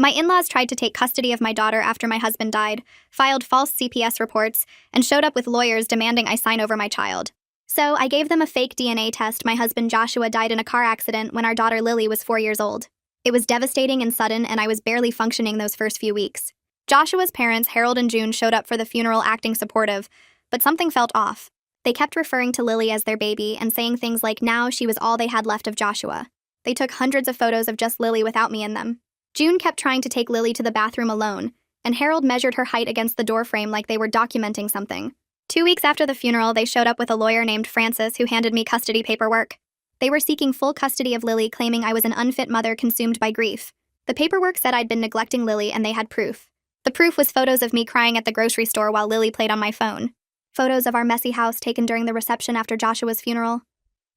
My in-laws tried to take custody of my daughter after my husband died, filed false CPS reports, and showed up with lawyers demanding I sign over my child. So I gave them a fake DNA test. My husband Joshua died in a car accident when our daughter Lily was 4 years old. It was devastating and sudden, and I was barely functioning those first few weeks. Joshua's parents, Harold and June, showed up for the funeral acting supportive, but something felt off. They kept referring to Lily as their baby and saying things like now she was all they had left of Joshua. They took hundreds of photos of just Lily without me in them. June kept trying to take Lily to the bathroom alone, and Harold measured her height against the doorframe like they were documenting something. 2 weeks after the funeral, they showed up with a lawyer named Francis who handed me custody paperwork. They were seeking full custody of Lily, claiming I was an unfit mother consumed by grief. The paperwork said I'd been neglecting Lily, and they had proof. The proof was photos of me crying at the grocery store while Lily played on my phone. Photos of our messy house taken during the reception after Joshua's funeral.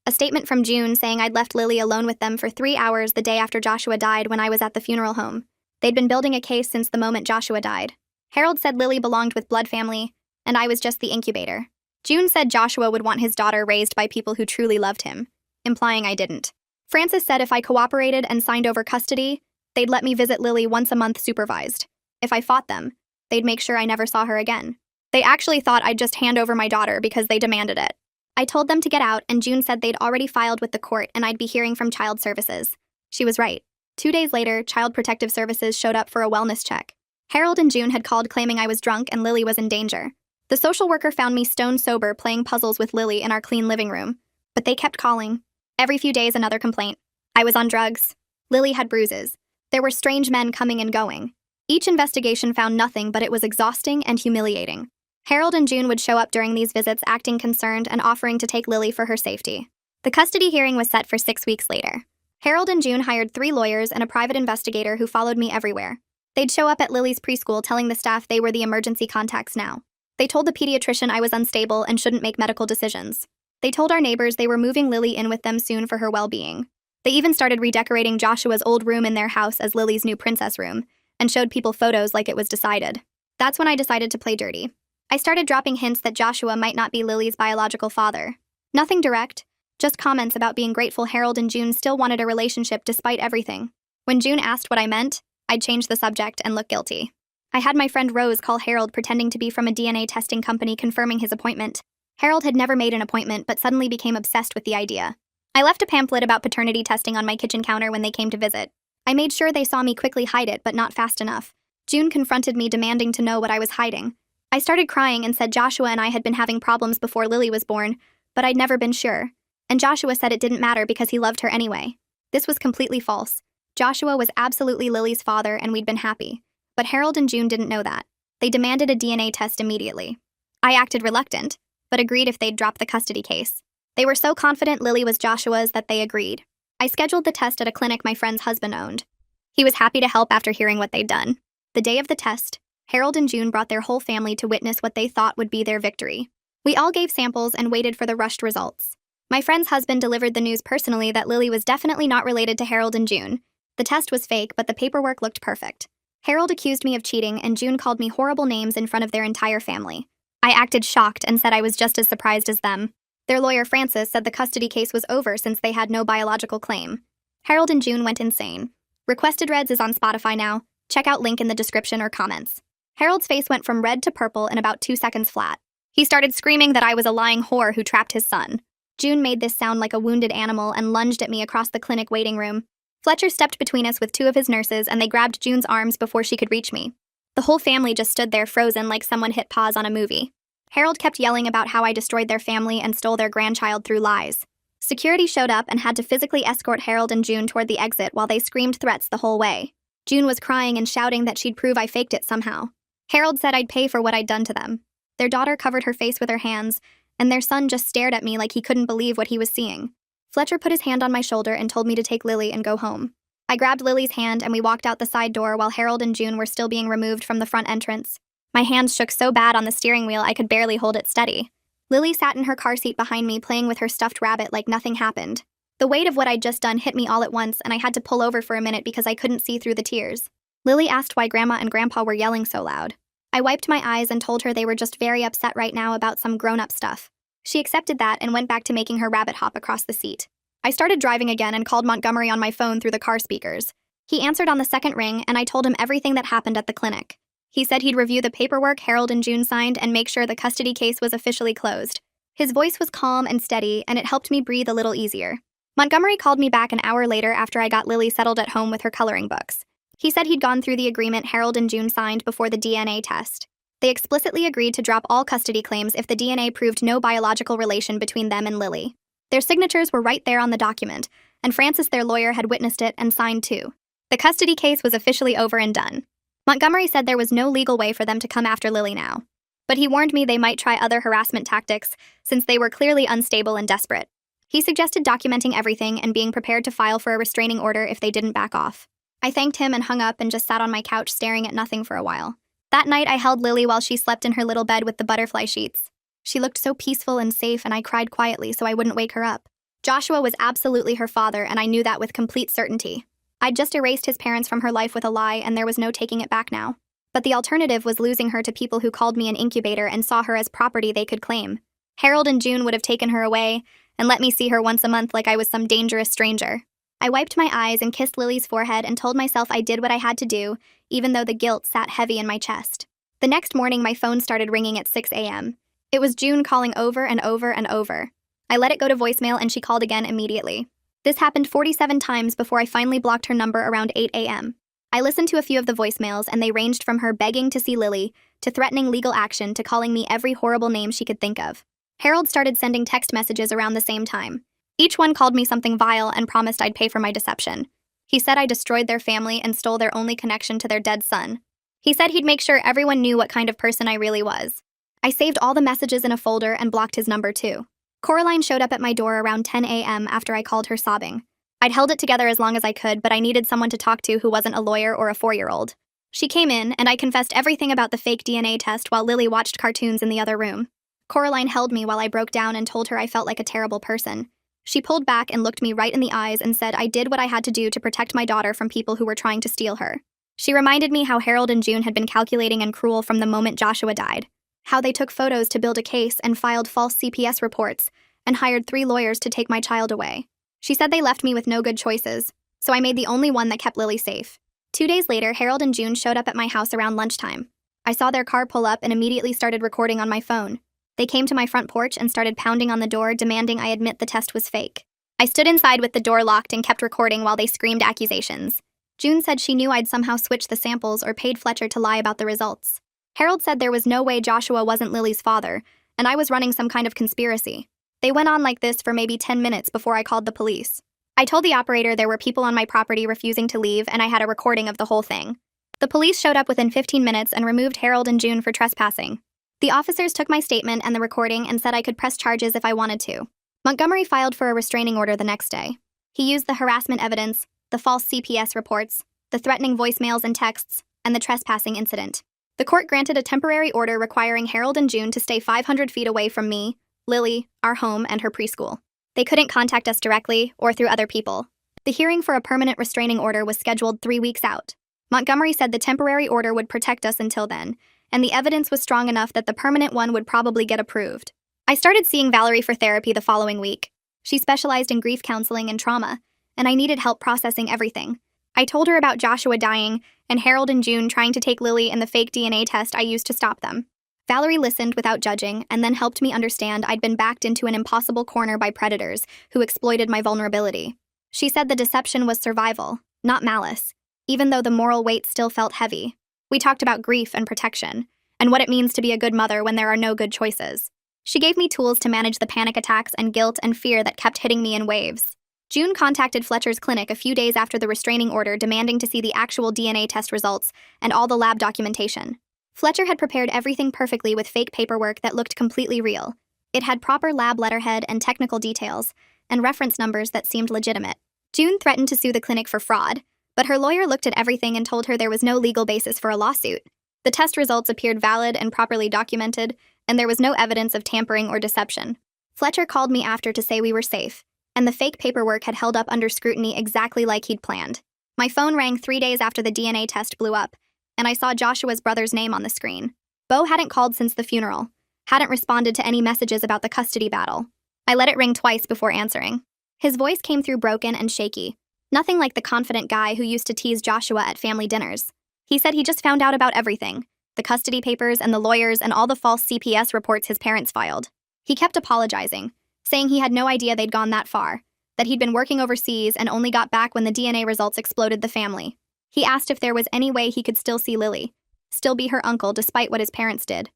A statement from June saying I'd left Lily alone with them for 3 hours the day after Joshua died when I was at the funeral home. They'd been building a case since the moment Joshua died. Harold said Lily belonged with blood family, and I was just the incubator. June said Joshua would want his daughter raised by people who truly loved him, implying I didn't. Francis said if I cooperated and signed over custody, they'd let me visit Lily once a month supervised. If I fought them, they'd make sure I never saw her again. They actually thought I'd just hand over my daughter because they demanded it. I told them to get out, and June said they'd already filed with the court and I'd be hearing from Child Services. She was right. 2 days later, Child Protective Services showed up for a wellness check. Harold and June had called claiming I was drunk and Lily was in danger. The social worker found me stone sober playing puzzles with Lily in our clean living room. But they kept calling. Every few days, another complaint. I was on drugs. Lily had bruises. There were strange men coming and going. Each investigation found nothing, but it was exhausting and humiliating. Harold and June would show up during these visits acting concerned and offering to take Lily for her safety. The custody hearing was set for 6 weeks later. Harold and June hired 3 lawyers and a private investigator who followed me everywhere. They'd show up at Lily's preschool telling the staff they were the emergency contacts now. They told the pediatrician I was unstable and shouldn't make medical decisions. They told our neighbors they were moving Lily in with them soon for her well-being. They even started redecorating Joshua's old room in their house as Lily's new princess room, and showed people photos like it was decided. That's when I decided to play dirty. I started dropping hints that Joshua might not be Lily's biological father. Nothing direct, just comments about being grateful Harold and June still wanted a relationship despite everything. When June asked what I meant, I'd change the subject and look guilty. I had my friend Rose call Harold pretending to be from a DNA testing company confirming his appointment. Harold had never made an appointment but suddenly became obsessed with the idea. I left a pamphlet about paternity testing on my kitchen counter when they came to visit. I made sure they saw me quickly hide it, but not fast enough. June confronted me demanding to know what I was hiding. I started crying and said Joshua and I had been having problems before Lily was born, but I'd never been sure. And Joshua said it didn't matter because he loved her anyway. This was completely false. Joshua was absolutely Lily's father and we'd been happy. But Harold and June didn't know that. They demanded a DNA test immediately. I acted reluctant, but agreed if they'd drop the custody case. They were so confident Lily was Joshua's that they agreed. I scheduled the test at a clinic my friend's husband owned. He was happy to help after hearing what they'd done. The day of the test, Harold and June brought their whole family to witness what they thought would be their victory. We all gave samples and waited for the rushed results. My friend's husband delivered the news personally that Lily was definitely not related to Harold and June. The test was fake, but the paperwork looked perfect. Harold accused me of cheating, and June called me horrible names in front of their entire family. I acted shocked and said I was just as surprised as them. Their lawyer Francis said the custody case was over since they had no biological claim. Harold and June went insane. Requested Reds is on Spotify now. Check out link in the description or comments. Harold's face went from red to purple in about 2 seconds flat. He started screaming that I was a lying whore who trapped his son. June made this sound like a wounded animal and lunged at me across the clinic waiting room. Fletcher stepped between us with 2 of his nurses and they grabbed June's arms before she could reach me. The whole family just stood there frozen like someone hit pause on a movie. Harold kept yelling about how I destroyed their family and stole their grandchild through lies. Security showed up and had to physically escort Harold and June toward the exit while they screamed threats the whole way. June was crying and shouting that she'd prove I faked it somehow. Harold said I'd pay for what I'd done to them. Their daughter covered her face with her hands, and their son just stared at me like he couldn't believe what he was seeing. Fletcher put his hand on my shoulder and told me to take Lily and go home. I grabbed Lily's hand and we walked out the side door while Harold and June were still being removed from the front entrance. My hands shook so bad on the steering wheel I could barely hold it steady. Lily sat in her car seat behind me playing with her stuffed rabbit like nothing happened. The weight of what I'd just done hit me all at once and I had to pull over for a minute because I couldn't see through the tears. Lily asked why Grandma and Grandpa were yelling so loud. I wiped my eyes and told her they were just very upset right now about some grown-up stuff. She accepted that and went back to making her rabbit hop across the seat. I started driving again and called Montgomery on my phone through the car speakers. He answered on the second ring, and I told him everything that happened at the clinic. He said he'd review the paperwork Harold and June signed and make sure the custody case was officially closed. His voice was calm and steady, and it helped me breathe a little easier. Montgomery called me back an hour later after I got Lily settled at home with her coloring books. He said he'd gone through the agreement Harold and June signed before the DNA test. They explicitly agreed to drop all custody claims if the DNA proved no biological relation between them and Lily. Their signatures were right there on the document, and Francis, their lawyer, had witnessed it and signed too. The custody case was officially over and done. Montgomery said there was no legal way for them to come after Lily now. But he warned me they might try other harassment tactics, since they were clearly unstable and desperate. He suggested documenting everything and being prepared to file for a restraining order if they didn't back off. I thanked him and hung up and just sat on my couch staring at nothing for a while. That night, I held Lily while she slept in her little bed with the butterfly sheets. She looked so peaceful and safe, and I cried quietly so I wouldn't wake her up. Joshua was absolutely her father, and I knew that with complete certainty. I'd just erased his parents from her life with a lie, and there was no taking it back now. But the alternative was losing her to people who called me an incubator and saw her as property they could claim. Harold and June would have taken her away and let me see her once a month like I was some dangerous stranger. I wiped my eyes and kissed Lily's forehead and told myself I did what I had to do, even though the guilt sat heavy in my chest. The next morning, my phone started ringing at 6 a.m. It was June calling over and over and over. I let it go to voicemail and she called again immediately. This happened 47 times before I finally blocked her number around 8 a.m. I listened to a few of the voicemails, and they ranged from her begging to see Lily to threatening legal action to calling me every horrible name she could think of. Harold started sending text messages around the same time. Each one called me something vile and promised I'd pay for my deception. He said I destroyed their family and stole their only connection to their dead son. He said he'd make sure everyone knew what kind of person I really was. I saved all the messages in a folder and blocked his number too. Coraline showed up at my door around 10 a.m. after I called her sobbing. I'd held it together as long as I could, but I needed someone to talk to who wasn't a lawyer or a 4-year-old. She came in, and I confessed everything about the fake DNA test while Lily watched cartoons in the other room. Coraline held me while I broke down and told her I felt like a terrible person. She pulled back and looked me right in the eyes and said I did what I had to do to protect my daughter from people who were trying to steal her. She reminded me how Harold and June had been calculating and cruel from the moment Joshua died, how they took photos to build a case and filed false CPS reports, and hired 3 lawyers to take my child away. She said they left me with no good choices, so I made the only one that kept Lily safe. 2 days later, Harold and June showed up at my house around lunchtime. I saw their car pull up and immediately started recording on my phone. They came to my front porch and started pounding on the door, demanding I admit the test was fake. I stood inside with the door locked and kept recording while they screamed accusations. June said she knew I'd somehow switched the samples or paid Fletcher to lie about the results. Harold said there was no way Joshua wasn't Lily's father, and I was running some kind of conspiracy. They went on like this for maybe 10 minutes before I called the police. I told the operator there were people on my property refusing to leave, and I had a recording of the whole thing. The police showed up within 15 minutes and removed Harold and June for trespassing. The officers took my statement and the recording and said I could press charges if I wanted to. Montgomery filed for a restraining order the next day. He used the harassment evidence, the false CPS reports, the threatening voicemails and texts, and the trespassing incident. The court granted a temporary order requiring Harold and June to stay 500 feet away from me, Lily, our home, and her preschool. They couldn't contact us directly or through other people. The hearing for a permanent restraining order was scheduled 3 weeks out. Montgomery said the temporary order would protect us until then, and the evidence was strong enough that the permanent one would probably get approved. I started seeing Valerie for therapy the following week. She specialized in grief counseling and trauma, and I needed help processing everything. I told her about Joshua dying and Harold and June trying to take Lily and the fake DNA test I used to stop them. Valerie listened without judging and then helped me understand I'd been backed into an impossible corner by predators who exploited my vulnerability. She said the deception was survival, not malice, even though the moral weight still felt heavy. We talked about grief and protection, and what it means to be a good mother when there are no good choices. She gave me tools to manage the panic attacks and guilt and fear that kept hitting me in waves. June contacted Fletcher's clinic a few days after the restraining order, demanding to see the actual DNA test results and all the lab documentation. Fletcher had prepared everything perfectly with fake paperwork that looked completely real. It had proper lab letterhead and technical details, and reference numbers that seemed legitimate. June threatened to sue the clinic for fraud, but her lawyer looked at everything and told her there was no legal basis for a lawsuit. The test results appeared valid and properly documented, and there was no evidence of tampering or deception. Fletcher called me after to say we were safe, and the fake paperwork had held up under scrutiny exactly like he'd planned. My phone rang 3 days after the DNA test blew up, and I saw Joshua's brother's name on the screen. Bo hadn't called since the funeral, hadn't responded to any messages about the custody battle. I let it ring twice before answering. His voice came through broken and shaky. Nothing like the confident guy who used to tease Joshua at family dinners. He said he just found out about everything, the custody papers and the lawyers and all the false CPS reports his parents filed. He kept apologizing, saying he had no idea they'd gone that far, that he'd been working overseas and only got back when the DNA results exploded the family. He asked if there was any way he could still see Lily, still be her uncle despite what his parents did.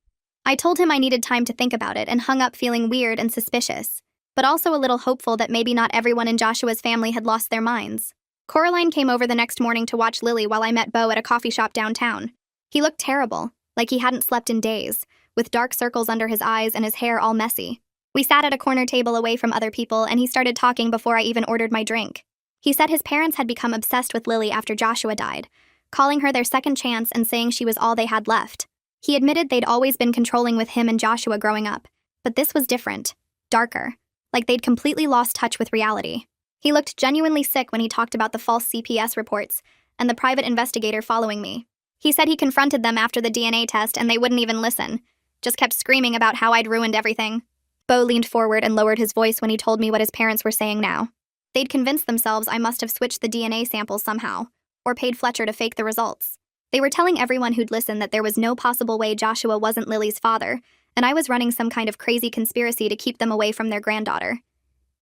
I told him I needed time to think about it and hung up feeling weird and suspicious, but also a little hopeful that maybe not everyone in Joshua's family had lost their minds. Coraline came over the next morning to watch Lily while I met Beau at a coffee shop downtown. He looked terrible, like he hadn't slept in days, with dark circles under his eyes and his hair all messy. We sat at a corner table away from other people and he started talking before I even ordered my drink. He said his parents had become obsessed with Lily after Joshua died, calling her their second chance and saying she was all they had left. He admitted they'd always been controlling with him and Joshua growing up, but this was different, darker, like they'd completely lost touch with reality. He looked genuinely sick when he talked about the false CPS reports and the private investigator following me. He said he confronted them after the DNA test and they wouldn't even listen, just kept screaming about how I'd ruined everything. Beau leaned forward and lowered his voice when he told me what his parents were saying now. They'd convinced themselves I must have switched the DNA samples somehow, or paid Fletcher to fake the results. They were telling everyone who'd listen that there was no possible way Joshua wasn't Lily's father, and I was running some kind of crazy conspiracy to keep them away from their granddaughter.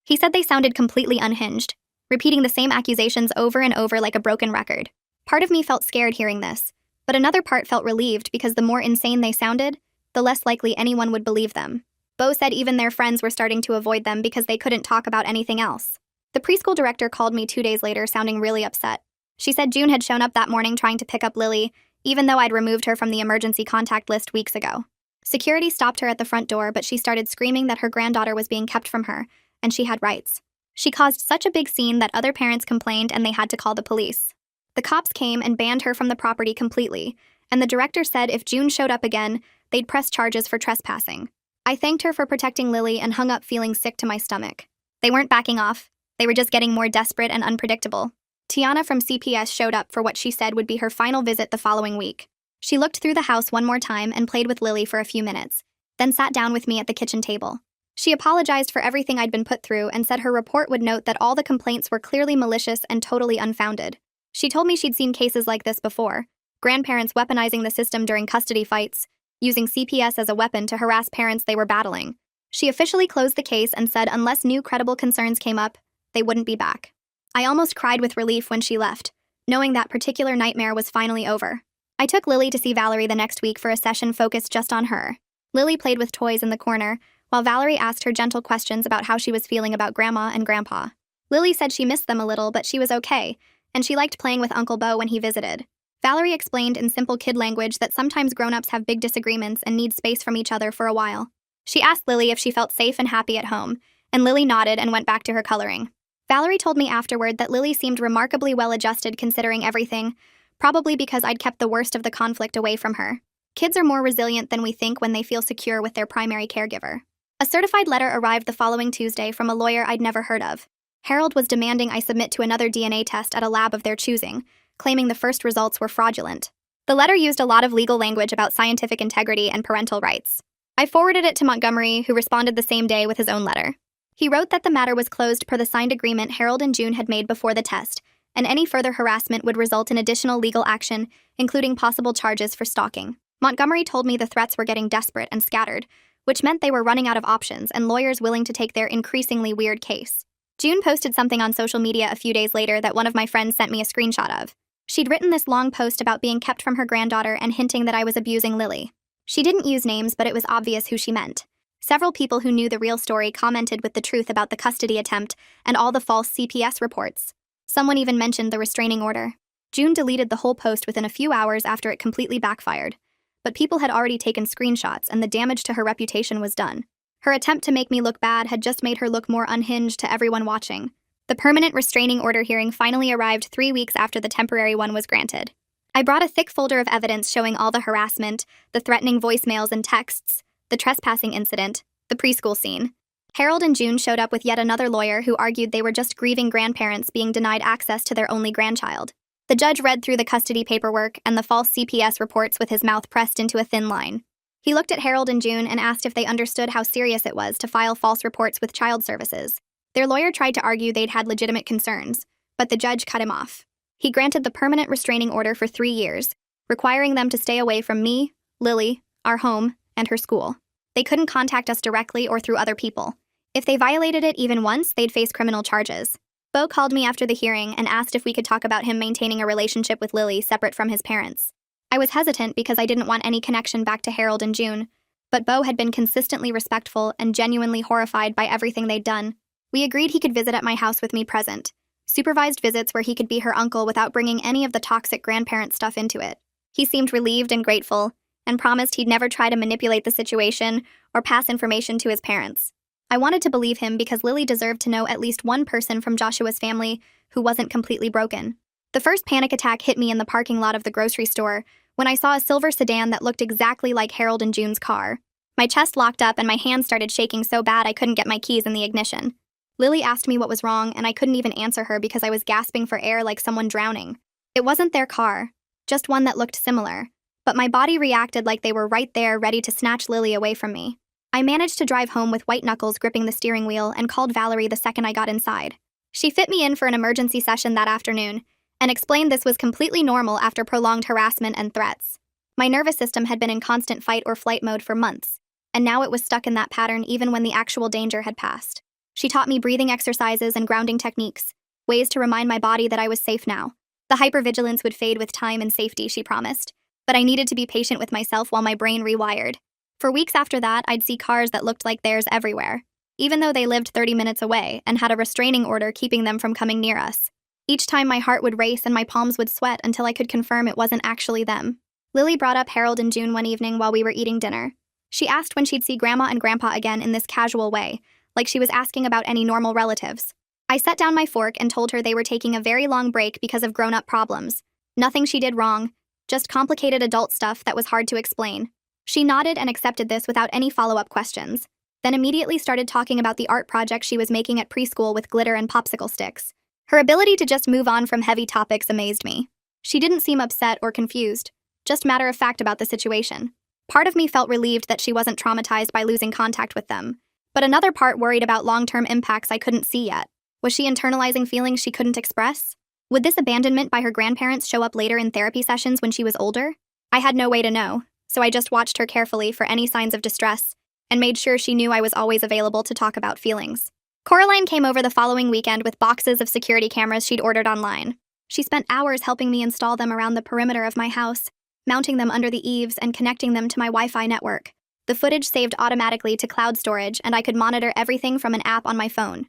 He said they sounded completely unhinged, repeating the same accusations over and over like a broken record. Part of me felt scared hearing this, but another part felt relieved because the more insane they sounded, the less likely anyone would believe them. Beau said even their friends were starting to avoid them because they couldn't talk about anything else. The preschool director called me 2 days later sounding really upset. She said June had shown up that morning trying to pick up Lily, even though I'd removed her from the emergency contact list weeks ago. Security stopped her at the front door, but she started screaming that her granddaughter was being kept from her, and she had rights. She caused such a big scene that other parents complained and they had to call the police. The cops came and banned her from the property completely, and the director said if June showed up again, they'd press charges for trespassing. I thanked her for protecting Lily and hung up feeling sick to my stomach. They weren't backing off. They were just getting more desperate and unpredictable. Tiana from CPS showed up for what she said would be her final visit the following week. She looked through the house one more time and played with Lily for a few minutes, then sat down with me at the kitchen table. She apologized for everything I'd been put through and said her report would note that all the complaints were clearly malicious and totally unfounded. She told me she'd seen cases like this before, grandparents weaponizing the system during custody fights, using CPS as a weapon to harass parents they were battling. She officially closed the case and said unless new credible concerns came up, they wouldn't be back. I almost cried with relief when she left, knowing that particular nightmare was finally over. I took Lily to see Valerie the next week for a session focused just on her. Lily played with toys in the corner, while Valerie asked her gentle questions about how she was feeling about Grandma and Grandpa. Lily said she missed them a little, but she was okay, and she liked playing with Uncle Beau when he visited. Valerie explained in simple kid language that sometimes grown-ups have big disagreements and need space from each other for a while. She asked Lily if she felt safe and happy at home, and Lily nodded and went back to her coloring. Valerie told me afterward that Lily seemed remarkably well-adjusted considering everything, probably because I'd kept the worst of the conflict away from her. Kids are more resilient than we think when they feel secure with their primary caregiver. A certified letter arrived the following Tuesday from a lawyer I'd never heard of. Harold was demanding I submit to another DNA test at a lab of their choosing, claiming the first results were fraudulent. The letter used a lot of legal language about scientific integrity and parental rights. I forwarded it to Montgomery, who responded the same day with his own letter. He wrote that the matter was closed per the signed agreement Harold and June had made before the test, and any further harassment would result in additional legal action, including possible charges for stalking. Montgomery told me the threats were getting desperate and scattered, which meant they were running out of options and lawyers willing to take their increasingly weird case. June posted something on social media a few days later that one of my friends sent me a screenshot of. She'd written this long post about being kept from her granddaughter and hinting that I was abusing Lily. She didn't use names, but it was obvious who she meant. Several people who knew the real story commented with the truth about the custody attempt and all the false CPS reports. Someone even mentioned the restraining order. June deleted the whole post within a few hours after it completely backfired. But people had already taken screenshots and the damage to her reputation was done. Her attempt to make me look bad had just made her look more unhinged to everyone watching. The permanent restraining order hearing finally arrived 3 weeks after the temporary one was granted. I brought a thick folder of evidence showing all the harassment, the threatening voicemails and texts, the trespassing incident, the preschool scene. Harold and June showed up with yet another lawyer who argued they were just grieving grandparents being denied access to their only grandchild. The judge read through the custody paperwork and the false CPS reports with his mouth pressed into a thin line. He looked at Harold and June and asked if they understood how serious it was to file false reports with child services. Their lawyer tried to argue they'd had legitimate concerns, but the judge cut him off. He granted the permanent restraining order for 3 years, requiring them to stay away from me, Lily, our home, and her school. They couldn't contact us directly or through other people. If they violated it even once, they'd face criminal charges. Bo called me after the hearing and asked if we could talk about him maintaining a relationship with Lily separate from his parents. I was hesitant because I didn't want any connection back to Harold and June, but Bo had been consistently respectful and genuinely horrified by everything they'd done. We agreed he could visit at my house with me present. Supervised visits where he could be her uncle without bringing any of the toxic grandparent stuff into it. He seemed relieved and grateful, and promised he'd never try to manipulate the situation or pass information to his parents. I wanted to believe him because Lily deserved to know at least one person from Joshua's family who wasn't completely broken. The first panic attack hit me in the parking lot of the grocery store when I saw a silver sedan that looked exactly like Harold and June's car. My chest locked up and my hands started shaking so bad I couldn't get my keys in the ignition. Lily asked me what was wrong and I couldn't even answer her because I was gasping for air like someone drowning. It wasn't their car, just one that looked similar, but my body reacted like they were right there ready to snatch Lily away from me. I managed to drive home with white knuckles gripping the steering wheel and called Valerie the second I got inside. She fit me in for an emergency session that afternoon and explained this was completely normal after prolonged harassment and threats. My nervous system had been in constant fight or flight mode for months, and now it was stuck in that pattern even when the actual danger had passed. She taught me breathing exercises and grounding techniques, ways to remind my body that I was safe now. The hypervigilance would fade with time and safety, she promised, but I needed to be patient with myself while my brain rewired. For weeks after that, I'd see cars that looked like theirs everywhere, even though they lived 30 minutes away and had a restraining order keeping them from coming near us. Each time my heart would race and my palms would sweat until I could confirm it wasn't actually them. Lily brought up Harold and June one evening while we were eating dinner. She asked when she'd see Grandma and Grandpa again in this casual way, like she was asking about any normal relatives. I set down my fork and told her they were taking a very long break because of grown-up problems. Nothing she did wrong, just complicated adult stuff that was hard to explain. She nodded and accepted this without any follow-up questions, then immediately started talking about the art project she was making at preschool with glitter and popsicle sticks. Her ability to just move on from heavy topics amazed me. She didn't seem upset or confused, just matter-of-fact about the situation. Part of me felt relieved that she wasn't traumatized by losing contact with them, but another part worried about long-term impacts I couldn't see yet. Was she internalizing feelings she couldn't express? Would this abandonment by her grandparents show up later in therapy sessions when she was older? I had no way to know, so I just watched her carefully for any signs of distress and made sure she knew I was always available to talk about feelings. Coraline came over the following weekend with boxes of security cameras she'd ordered online. She spent hours helping me install them around the perimeter of my house, mounting them under the eaves and connecting them to my Wi-Fi network. The footage saved automatically to cloud storage and I could monitor everything from an app on my phone.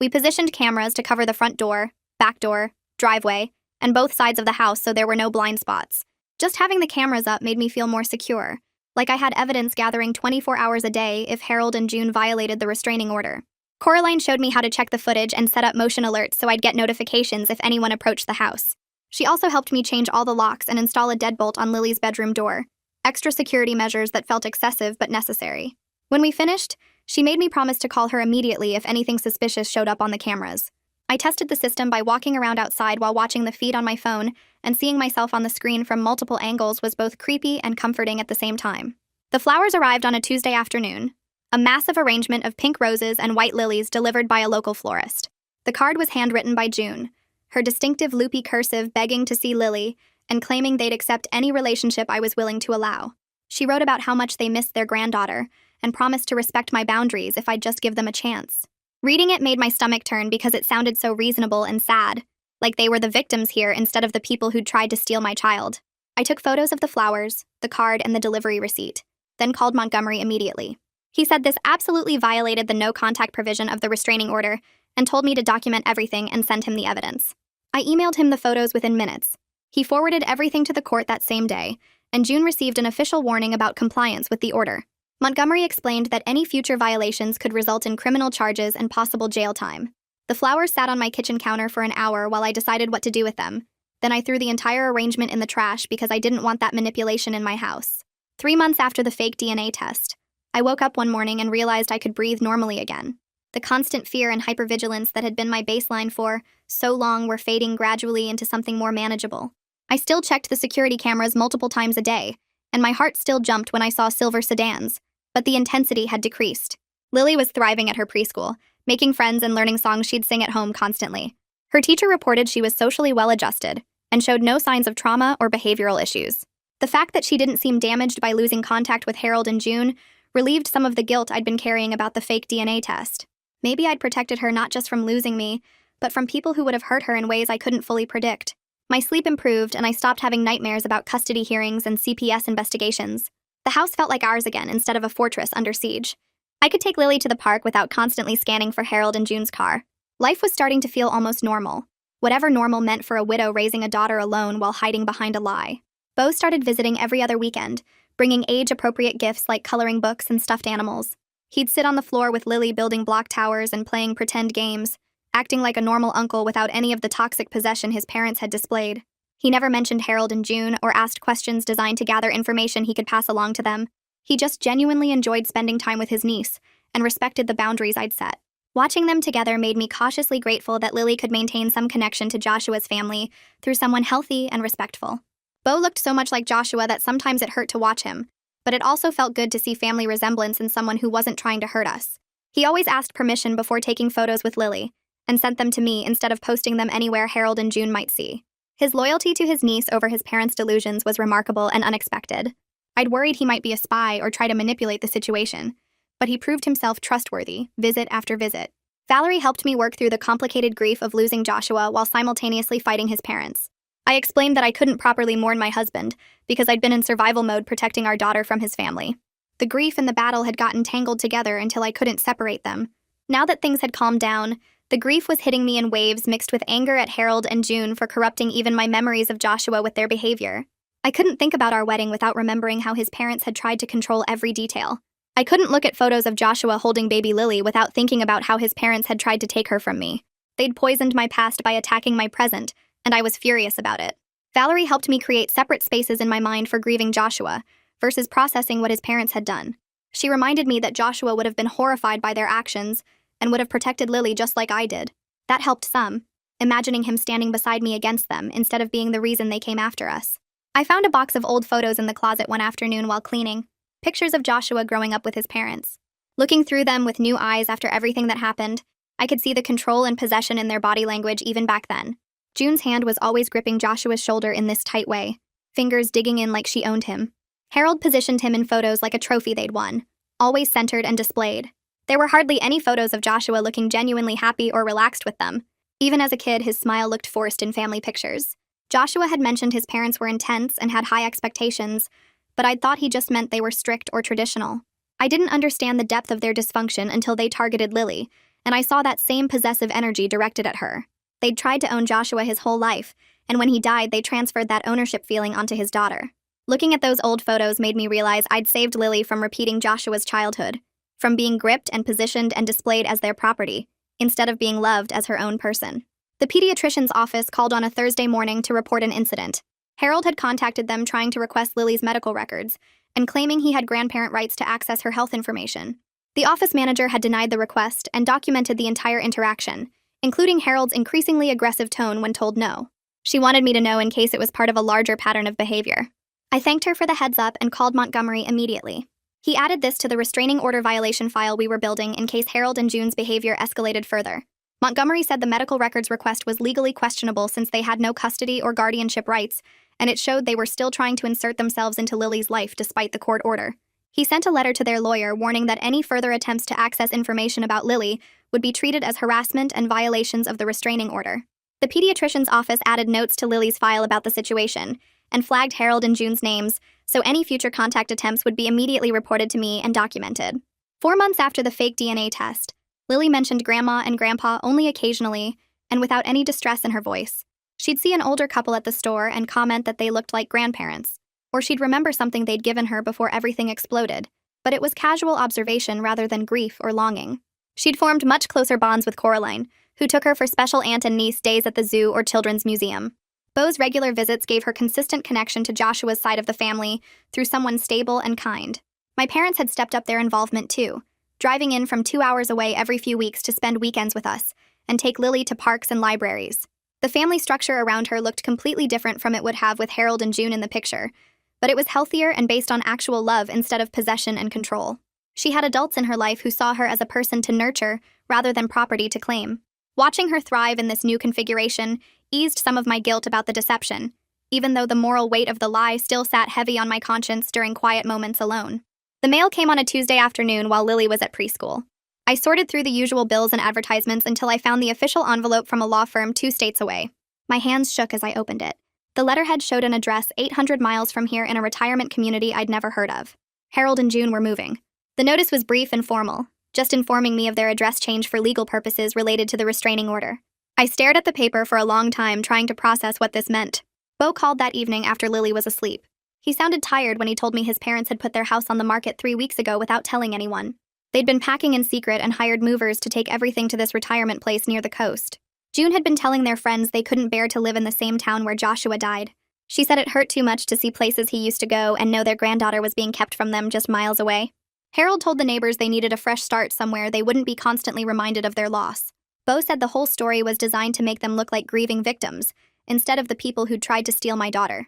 We positioned cameras to cover the front door, back door, driveway, and both sides of the house so there were no blind spots. Just having the cameras up made me feel more secure, like I had evidence gathering 24 hours a day if Harold and June violated the restraining order. Coraline showed me how to check the footage and set up motion alerts so I'd get notifications if anyone approached the house. She also helped me change all the locks and install a deadbolt on Lily's bedroom door, extra security measures that felt excessive but necessary. When we finished, she made me promise to call her immediately if anything suspicious showed up on the cameras. I tested the system by walking around outside while watching the feed on my phone, and seeing myself on the screen from multiple angles was both creepy and comforting at the same time. The flowers arrived on a Tuesday afternoon, a massive arrangement of pink roses and white lilies delivered by a local florist. The card was handwritten by June, her distinctive loopy cursive begging to see Lily and claiming they'd accept any relationship I was willing to allow. She wrote about how much they missed their granddaughter and promised to respect my boundaries if I'd just give them a chance. Reading it made my stomach turn because it sounded so reasonable and sad, like they were the victims here instead of the people who'd tried to steal my child. I took photos of the flowers, the card, and the delivery receipt, then called Montgomery immediately. He said this absolutely violated the no-contact provision of the restraining order and told me to document everything and send him the evidence. I emailed him the photos within minutes. He forwarded everything to the court that same day, and June received an official warning about compliance with the order. Montgomery explained that any future violations could result in criminal charges and possible jail time. The flowers sat on my kitchen counter for an hour while I decided what to do with them. Then I threw the entire arrangement in the trash because I didn't want that manipulation in my house. 3 months after the fake DNA test, I woke up one morning and realized I could breathe normally again. The constant fear and hypervigilance that had been my baseline for so long were fading gradually into something more manageable. I still checked the security cameras multiple times a day, and my heart still jumped when I saw silver sedans, but the intensity had decreased. Lily was thriving at her preschool, making friends and learning songs she'd sing at home constantly. Her teacher reported she was socially well-adjusted and showed no signs of trauma or behavioral issues. The fact that she didn't seem damaged by losing contact with Harold and June relieved some of the guilt I'd been carrying about the fake DNA test. Maybe I'd protected her not just from losing me, but from people who would have hurt her in ways I couldn't fully predict. My sleep improved, and I stopped having nightmares about custody hearings and CPS investigations. The house felt like ours again instead of a fortress under siege. I could take Lily to the park without constantly scanning for Harold and June's car. Life was starting to feel almost normal, whatever normal meant for a widow raising a daughter alone while hiding behind a lie. Beau started visiting every other weekend, bringing age-appropriate gifts like coloring books and stuffed animals. He'd sit on the floor with Lily building block towers and playing pretend games, acting like a normal uncle without any of the toxic possession his parents had displayed. He never mentioned Harold and June or asked questions designed to gather information he could pass along to them. He just genuinely enjoyed spending time with his niece and respected the boundaries I'd set. Watching them together made me cautiously grateful that Lily could maintain some connection to Joshua's family through someone healthy and respectful. Beau looked so much like Joshua that sometimes it hurt to watch him, but it also felt good to see family resemblance in someone who wasn't trying to hurt us. He always asked permission before taking photos with Lily, and sent them to me instead of posting them anywhere Harold and June might see. His loyalty to his niece over his parents' delusions was remarkable and unexpected. I'd worried he might be a spy or try to manipulate the situation, but he proved himself trustworthy, visit after visit. Valerie helped me work through the complicated grief of losing Joshua while simultaneously fighting his parents. I explained that I couldn't properly mourn my husband because I'd been in survival mode protecting our daughter from his family. The grief and the battle had gotten tangled together until I couldn't separate them. Now that things had calmed down, the grief was hitting me in waves mixed with anger at Harold and June for corrupting even my memories of Joshua with their behavior. I couldn't think about our wedding without remembering how his parents had tried to control every detail. I couldn't look at photos of Joshua holding baby Lily without thinking about how his parents had tried to take her from me. They'd poisoned my past by attacking my present, and I was furious about it. Valerie helped me create separate spaces in my mind for grieving Joshua versus processing what his parents had done. She reminded me that Joshua would have been horrified by their actions and would have protected Lily just like I did. That helped some, imagining him standing beside me against them instead of being the reason they came after us. I found a box of old photos in the closet one afternoon while cleaning, pictures of Joshua growing up with his parents. Looking through them with new eyes after everything that happened, I could see the control and possession in their body language even back then. June's hand was always gripping Joshua's shoulder in this tight way, fingers digging in like she owned him. Harold positioned him in photos like a trophy they'd won, always centered and displayed. There were hardly any photos of Joshua looking genuinely happy or relaxed with them. Even as a kid, his smile looked forced in family pictures. Joshua had mentioned his parents were intense and had high expectations, but I'd thought he just meant they were strict or traditional. I didn't understand the depth of their dysfunction until they targeted Lily, and I saw that same possessive energy directed at her. They'd tried to own Joshua his whole life, and when he died, they transferred that ownership feeling onto his daughter. Looking at those old photos made me realize I'd saved Lily from repeating Joshua's childhood, from being gripped and positioned and displayed as their property, instead of being loved as her own person. The pediatrician's office called on a Thursday morning to report an incident. Harold had contacted them trying to request Lily's medical records and claiming he had grandparent rights to access her health information. The office manager had denied the request and documented the entire interaction, including Harold's increasingly aggressive tone when told no. She wanted me to know in case it was part of a larger pattern of behavior. I thanked her for the heads up and called Montgomery immediately. He added this to the restraining order violation file we were building in case Harold and June's behavior escalated further. Montgomery said the medical records request was legally questionable since they had no custody or guardianship rights, and it showed they were still trying to insert themselves into Lily's life despite the court order. He sent a letter to their lawyer warning that any further attempts to access information about Lily would be treated as harassment and violations of the restraining order. The pediatrician's office added notes to Lily's file about the situation and flagged Harold and June's names, so any future contact attempts would be immediately reported to me and documented. 4 months after the fake DNA test, Lily mentioned Grandma and Grandpa only occasionally and without any distress in her voice. She'd see an older couple at the store and comment that they looked like grandparents, or she'd remember something they'd given her before everything exploded, but it was casual observation rather than grief or longing. She'd formed much closer bonds with Coraline, who took her for special aunt and niece days at the zoo or children's museum. Beau's regular visits gave her consistent connection to Joshua's side of the family through someone stable and kind. My parents had stepped up their involvement too, driving in from 2 hours away every few weeks to spend weekends with us and take Lily to parks and libraries. The family structure around her looked completely different from it would have with Harold and June in the picture, but it was healthier and based on actual love instead of possession and control. She had adults in her life who saw her as a person to nurture rather than property to claim. Watching her thrive in this new configuration eased some of my guilt about the deception, even though the moral weight of the lie still sat heavy on my conscience during quiet moments alone. The mail came on a Tuesday afternoon while Lily was at preschool. I sorted through the usual bills and advertisements until I found the official envelope from a law firm 2 states away. My hands shook as I opened it. The letterhead showed an address 800 miles from here in a retirement community I'd never heard of. Harold and June were moving. The notice was brief and formal, just informing me of their address change for legal purposes related to the restraining order. I stared at the paper for a long time, trying to process what this meant. Beau called that evening after Lily was asleep. He sounded tired when he told me his parents had put their house on the market 3 weeks ago without telling anyone. They'd been packing in secret and hired movers to take everything to this retirement place near the coast. June had been telling their friends they couldn't bear to live in the same town where Joshua died. She said it hurt too much to see places he used to go and know their granddaughter was being kept from them just miles away. Harold told the neighbors they needed a fresh start somewhere they wouldn't be constantly reminded of their loss. Beau said the whole story was designed to make them look like grieving victims, instead of the people who'd tried to steal my daughter.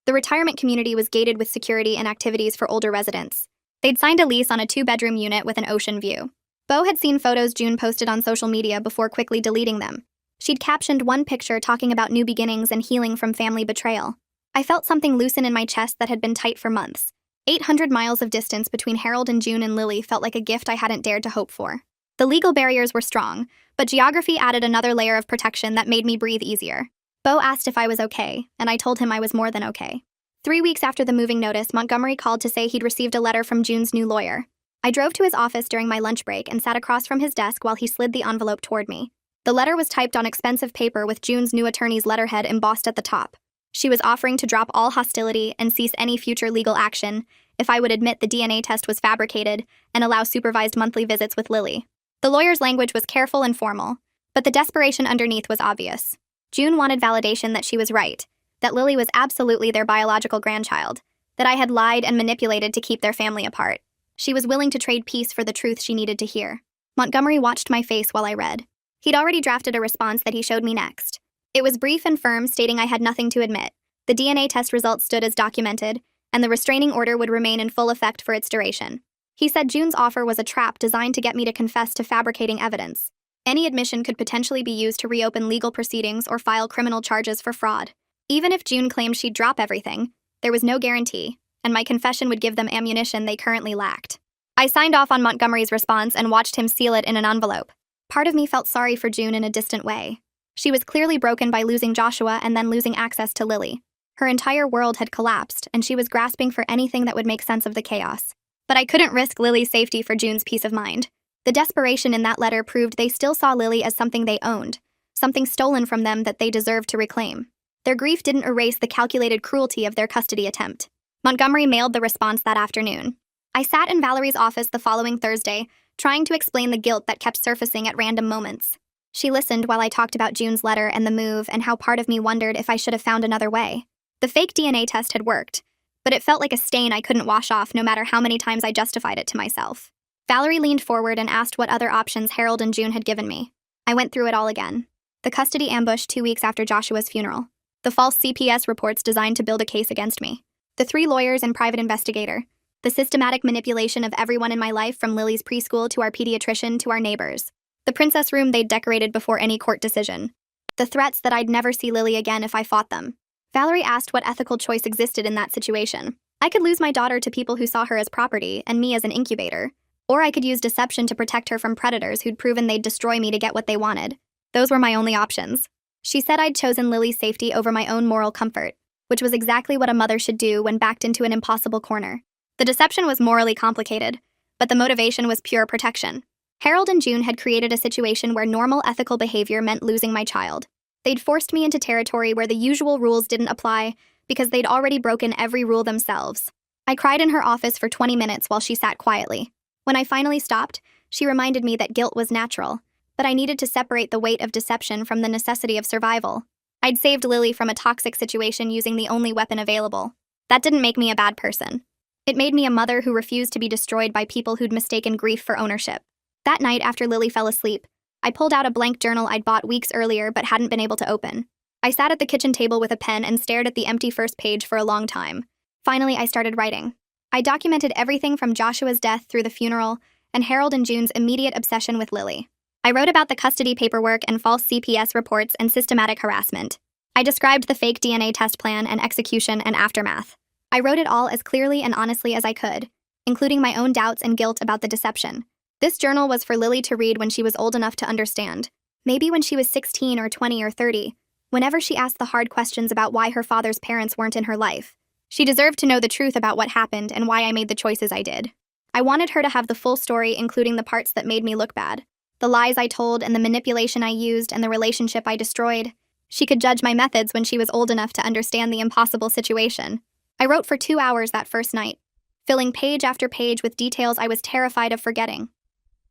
The retirement community was gated with security and activities for older residents. They'd signed a lease on a 2-bedroom unit with an ocean view. Beau had seen photos June posted on social media before quickly deleting them. She'd captioned one picture talking about new beginnings and healing from family betrayal. I felt something loosen in my chest that had been tight for months. 800 miles of distance between Harold and June and Lily felt like a gift I hadn't dared to hope for. The legal barriers were strong, but geography added another layer of protection that made me breathe easier. Beau asked if I was okay, and I told him I was more than okay. 3 weeks after the moving notice, Montgomery called to say he'd received a letter from June's new lawyer. I drove to his office during my lunch break and sat across from his desk while he slid the envelope toward me. The letter was typed on expensive paper with June's new attorney's letterhead embossed at the top. She was offering to drop all hostility and cease any future legal action if I would admit the DNA test was fabricated and allow supervised monthly visits with Lily. The lawyer's language was careful and formal, but the desperation underneath was obvious. June wanted validation that she was right, that Lily was absolutely their biological grandchild, that I had lied and manipulated to keep their family apart. She was willing to trade peace for the truth she needed to hear. Montgomery watched my face while I read. He'd already drafted a response that he showed me next. It was brief and firm, stating I had nothing to admit. The DNA test results stood as documented, and the restraining order would remain in full effect for its duration. He said June's offer was a trap designed to get me to confess to fabricating evidence. Any admission could potentially be used to reopen legal proceedings or file criminal charges for fraud. Even if June claimed she'd drop everything, there was no guarantee, and my confession would give them ammunition they currently lacked. I signed off on Montgomery's response and watched him seal it in an envelope. Part of me felt sorry for June in a distant way. She was clearly broken by losing Joshua and then losing access to Lily. Her entire world had collapsed, and she was grasping for anything that would make sense of the chaos. But I couldn't risk Lily's safety for June's peace of mind. The desperation in that letter proved they still saw Lily as something they owned, something stolen from them that they deserved to reclaim. Their grief didn't erase the calculated cruelty of their custody attempt. Montgomery mailed the response that afternoon. I sat in Valerie's office the following Thursday, trying to explain the guilt that kept surfacing at random moments. She listened while I talked about June's letter and the move and how part of me wondered if I should have found another way. The fake DNA test had worked, but it felt like a stain I couldn't wash off no matter how many times I justified it to myself. Valerie leaned forward and asked what other options Harold and June had given me. I went through it all again. The custody ambush 2 weeks after Joshua's funeral. The false CPS reports designed to build a case against me. The 3 lawyers and private investigator. The systematic manipulation of everyone in my life, from Lily's preschool to our pediatrician to our neighbors. The princess room they'd decorated before any court decision. The threats that I'd never see Lily again if I fought them. Valerie asked what ethical choice existed in that situation. I could lose my daughter to people who saw her as property and me as an incubator. Or I could use deception to protect her from predators who'd proven they'd destroy me to get what they wanted. Those were my only options. She said I'd chosen Lily's safety over my own moral comfort, which was exactly what a mother should do when backed into an impossible corner. The deception was morally complicated, but the motivation was pure protection. Harold and June had created a situation where normal ethical behavior meant losing my child. They'd forced me into territory where the usual rules didn't apply because they'd already broken every rule themselves. I cried in her office for 20 minutes while she sat quietly. When I finally stopped, she reminded me that guilt was natural, but I needed to separate the weight of deception from the necessity of survival. I'd saved Lily from a toxic situation using the only weapon available. That didn't make me a bad person. It made me a mother who refused to be destroyed by people who'd mistaken grief for ownership. That night, after Lily fell asleep, I pulled out a blank journal I'd bought weeks earlier but hadn't been able to open. I sat at the kitchen table with a pen and stared at the empty first page for a long time. Finally, I started writing. I documented everything from Joshua's death through the funeral and Harold and June's immediate obsession with Lily. I wrote about the custody paperwork and false CPS reports and systematic harassment. I described the fake DNA test plan and execution and aftermath. I wrote it all as clearly and honestly as I could, including my own doubts and guilt about the deception. This journal was for Lily to read when she was old enough to understand. Maybe when she was 16 or 20 or 30, whenever she asked the hard questions about why her father's parents weren't in her life. She deserved to know the truth about what happened and why I made the choices I did. I wanted her to have the full story, including the parts that made me look bad. The lies I told and the manipulation I used and the relationship I destroyed. She could judge my methods when she was old enough to understand the impossible situation. I wrote for 2 hours that first night, filling page after page with details I was terrified of forgetting.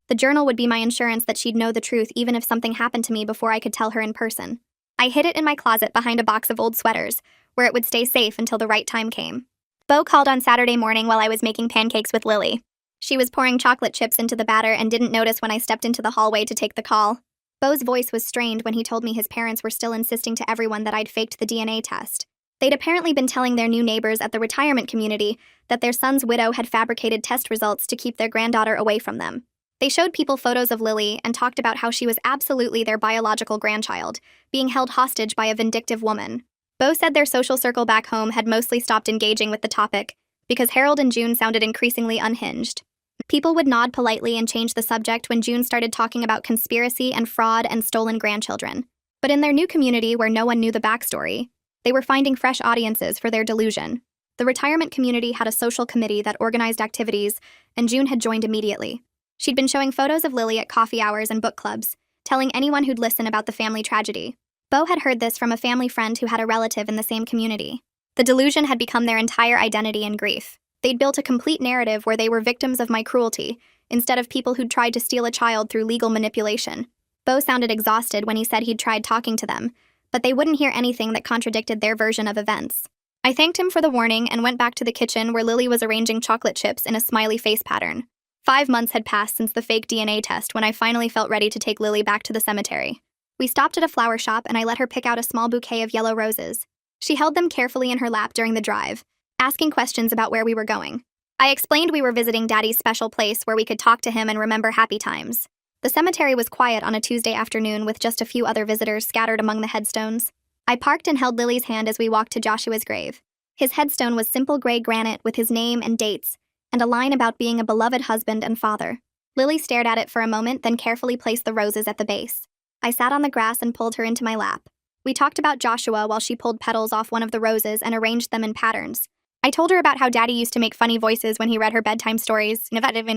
The journal would be my insurance that she'd know the truth even if something happened to me before I could tell her in person. I hid it in my closet behind a box of old sweaters, where it would stay safe until the right time came. Beau called on Saturday morning while I was making pancakes with Lily. She was pouring chocolate chips into the batter and didn't notice when I stepped into the hallway to take the call. Beau's voice was strained when he told me his parents were still insisting to everyone that I'd faked the DNA test. They'd apparently been telling their new neighbors at the retirement community that their son's widow had fabricated test results to keep their granddaughter away from them. They showed people photos of Lily and talked about how she was absolutely their biological grandchild, being held hostage by a vindictive woman. Beau said their social circle back home had mostly stopped engaging with the topic because Harold and June sounded increasingly unhinged. People would nod politely and change the subject when June started talking about conspiracy and fraud and stolen grandchildren. But in their new community where no one knew the backstory, they were finding fresh audiences for their delusion. The retirement community had a social committee that organized activities, and June had joined immediately. She'd been showing photos of Lily at coffee hours and book clubs, telling anyone who'd listen about the family tragedy. Beau had heard this from a family friend who had a relative in the same community. The delusion had become their entire identity and grief. They'd built a complete narrative where they were victims of my cruelty, instead of people who'd tried to steal a child through legal manipulation. Beau sounded exhausted when he said he'd tried talking to them, but they wouldn't hear anything that contradicted their version of events. I thanked him for the warning and went back to the kitchen where Lily was arranging chocolate chips in a smiley face pattern. 5 months had passed since the fake DNA test when I finally felt ready to take Lily back to the cemetery. We stopped at a flower shop and I let her pick out a small bouquet of yellow roses. She held them carefully in her lap during the drive, asking questions about where we were going. I explained we were visiting Daddy's special place where we could talk to him and remember happy times. The cemetery was quiet on a Tuesday afternoon with just a few other visitors scattered among the headstones. I parked and held Lily's hand as we walked to Joshua's grave. His headstone was simple gray granite with his name and dates, and a line about being a beloved husband and father. Lily stared at it for a moment, then carefully placed the roses at the base. I sat on the grass and pulled her into my lap. We talked about Joshua while she pulled petals off one of the roses and arranged them in patterns. I told her about how Daddy used to make funny voices when he read her bedtime stories,